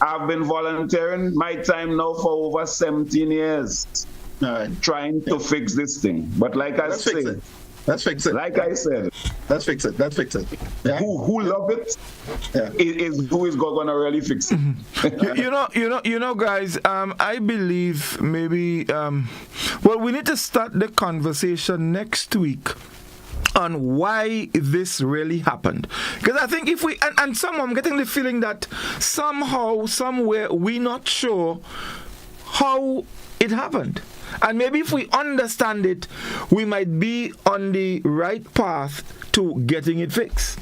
D: I've been volunteering my time now for over 17 years, trying to fix this thing. But like I said,
B: let's fix it.
D: Like I said,
B: let's fix it. Yeah.
D: Who love it is who is going to really fix it.
A: you know, guys. I believe maybe. We need to start the conversation next week on why this really happened. Because I think if we, and I'm getting the feeling that somehow, somewhere, we're not sure how it happened. And maybe if we understand it, we might be on the right path to getting it fixed.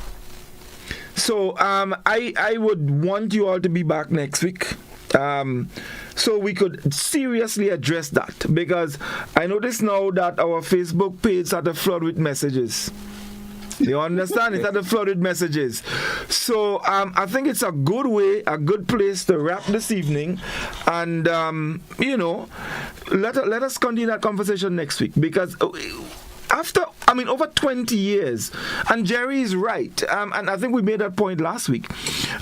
A: So I would want you all to be back next week. So we could seriously address that, because I notice now that our Facebook page started flood with messages. You understand? It's started flood with messages. So I think it's a good way, a good place to wrap this evening, and let us continue that conversation next week, because over 20 years, and Jerry is right, and I think we made that point last week.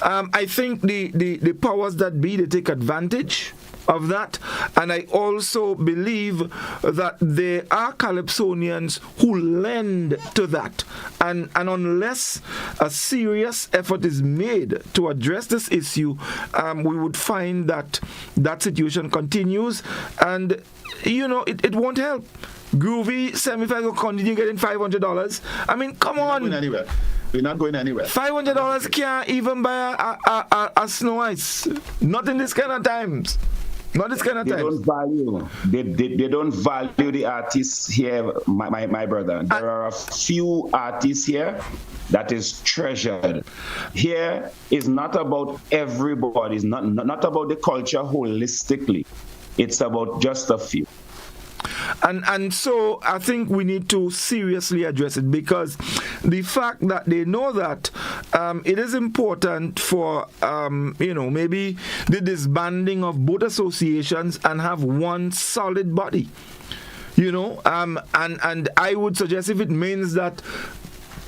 A: I think the powers that be, they take advantage of that, and I also believe that there are Calypsonians who lend to that, and unless a serious effort is made to address this issue, we would find that situation continues, and it won't help. Groovy semi-final will continue getting $500. I mean, come on.
B: We're not going anywhere.
A: $500 can't even buy a snow ice. Not in this kind of times. Not this kind of
D: They
A: times.
D: don't value. They don't value the artists here, my brother. There are a few artists here that is treasured. Here is not about everybody. It's not about the culture holistically. It's about just a few.
A: And so I think we need to seriously address it, because the fact that they know that it is important for maybe the disbanding of both associations and have one solid body, and I would suggest, if it means that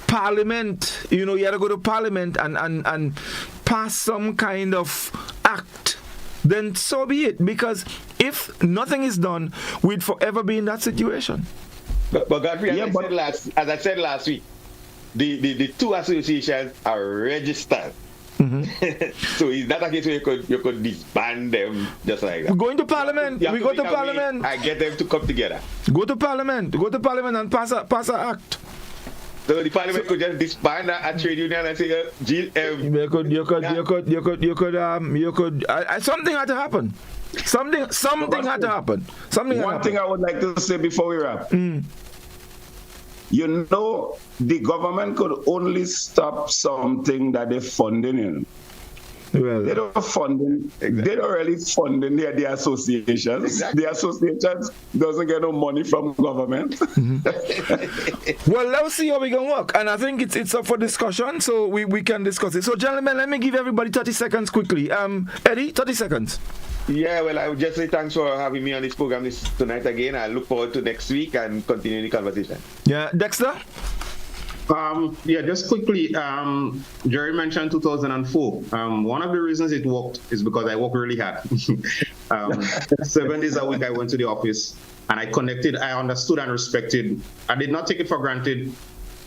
A: Parliament, you have to go to Parliament and pass some kind of act, then so be it. Because if nothing is done, we'd forever be in that situation.
E: But Godfrey, as I said last week, the two associations are registered. So it's not a case where you could disband them just like that.
A: We're going to Parliament. We go to Parliament.
E: I get them to come together.
A: Go to Parliament and pass an act.
E: So the Parliament could just disband a trade union and say,
A: You could. Something had to happen. Something had to happen.
D: One thing I would like to say before we wrap. The government could only stop something that they're funding in.
A: Well,
D: they don't really funding the associations.
E: Exactly.
D: The associations doesn't get no money from government.
A: Well, let's see how we can work. And I think it's up for discussion, so we can discuss it. So, gentlemen, let me give everybody 30 seconds quickly. Eddie, 30 seconds.
E: Yeah, well, I would just say thanks for having me on this program tonight again. I look forward to next week and continue the conversation.
A: Yeah, Dexter?
C: Just quickly, Jerry mentioned 2004. One of the reasons it worked is because I worked really hard. 7 days a week I went to the office and I connected, I understood and respected. I did not take it for granted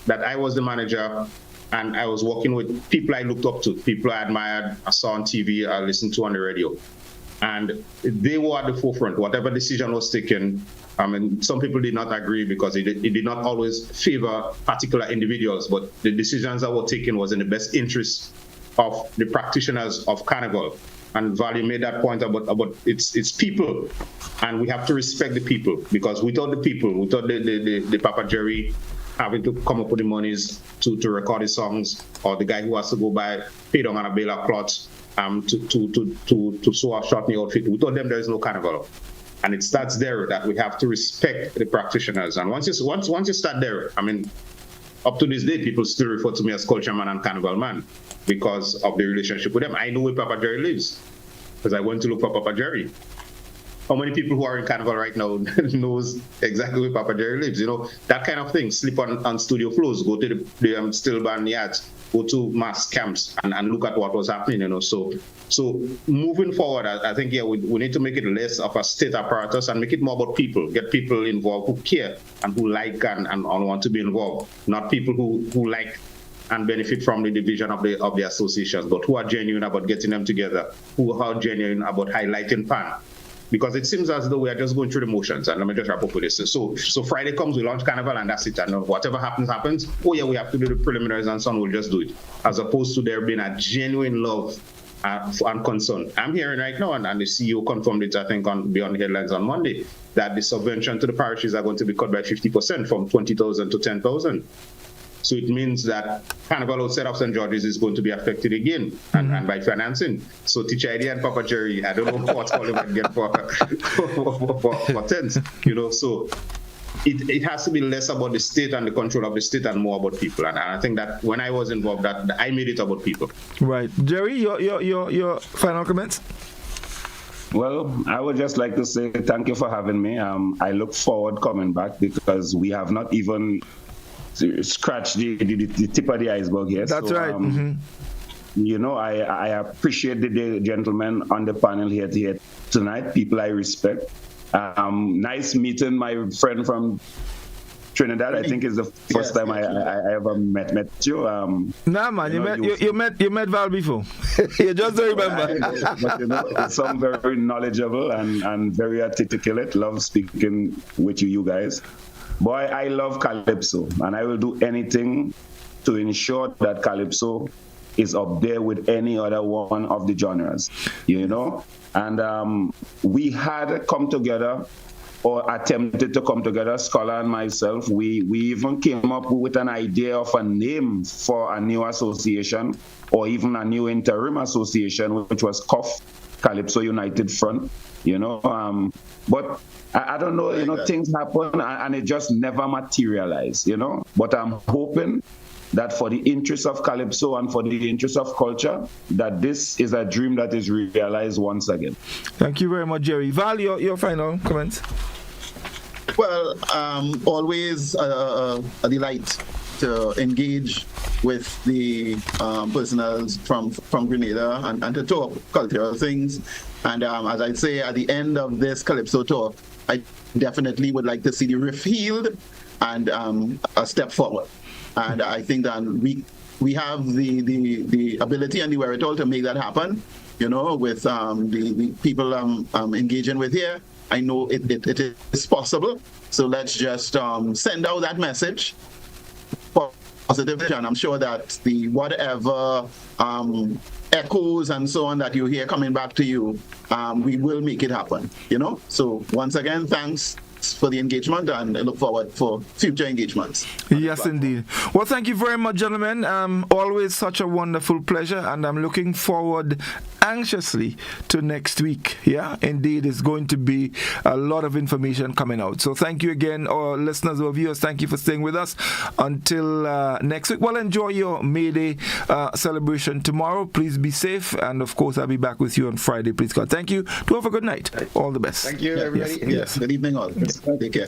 C: that I was the manager and I was working with people I looked up to, people I admired, I saw on TV, I listened to on the radio. And they were at the forefront. Whatever decision was taken, some people did not agree because it did not always favor particular individuals, but the decisions that were taken was in the best interest of the practitioners of Carnival. And Valley made that point about it's people, and we have to respect the people, because without the people, without the Papa Jerry having to come up with the monies to record his songs, or the guy who has to go pay them on a bale of cloth to sew a short new outfit, without them there is no Carnival. And it starts there that we have to respect the practitioners. And once you start there, up to this day, people still refer to me as Culture Man and Carnival Man because of the relationship with them. I know where Papa Jerry lives because I went to look for Papa Jerry. How many people who are in Carnival right now knows exactly where Papa Jerry lives? That kind of thing. Sleep on studio floors, go to the still band yards, go to mass camps and look at what was happening, So moving forward, I think, we need to make it less of a state apparatus and make it more about people, get people involved who care and who like and want to be involved, not people who like and benefit from the division of the associations, but who are genuine about getting them together, who are genuine about highlighting Pan. Because it seems as though we are just going through the motions. And let me just wrap up with this. So Friday comes, we launch Carnival, and that's it. And whatever happens. Oh yeah, we have to do the preliminaries, and son will just do it. As opposed to there being a genuine love and concern. I'm hearing right now, and the CEO confirmed it, I think, beyond the headlines on Monday, that the subvention to the parishes are going to be cut by 50% from 20,000 to 10,000. So it means that Carnival outside of St. George's is going to be affected again, and by financing. So Teacher Eddie and Papa Jerry, I don't know what all they might get for tents, So it has to be less about the state and the control of the state and more about people. And I think that when I was involved, that I made it about people.
A: Right, Jerry, your final comments.
D: Well, I would just like to say thank you for having me. I look forward coming back because we have not even scratch the tip of the iceberg here.
A: That's right.
D: I appreciate the gentlemen on the panel here tonight, people I respect. Nice meeting my friend from Trinidad. I think it's the first time I ever met you.
A: Nah, man, you met Val before. You just don't remember.
D: But some very knowledgeable and very articulate. Love speaking with you guys. Boy, I love Calypso, and I will do anything to ensure that Calypso is up there with any other one of the genres, you know? And we had come together, or attempted to come together, Scholar and myself. We even came up with an idea of a name for a new association, or even a new interim association, which was CUF, Calypso United Front, you know? But I don't know, you know, things happen and it just never materialized, you know? But I'm hoping that for the interest of Calypso and for the interest of culture, that this is a dream that is realized once again.
A: Thank you very much, Jerry. Val, your final comments?
B: Well, always a delight to engage with the personals from Grenada and to talk cultural things. And as I say, at the end of this Calypso talk, I definitely would like to see the riff healed and a step forward. And I think that we have the ability and the wherewithal to make that happen, you know, with the people I'm engaging with here. I know it is possible. So let's just send out that message positively, and I'm sure that the whatever echoes and so on that you hear coming back to you, we will make it happen, you know? So once again, thanks for the engagement, and I look forward for future engagements.
A: Yes, indeed. Well, thank you very much, gentlemen. Always such a wonderful pleasure, and I'm looking forward anxiously to next week. Yeah, indeed, it's going to be a lot of information coming out. So thank you again, our listeners, our viewers. Thank you for staying with us until next week. Well, enjoy your May Day celebration tomorrow. Please be safe, and of course, I'll be back with you on Friday. Please God. Thank you. Do have a good night. All the best.
E: Thank you, everybody.
B: Yes. Good evening, all. Take care.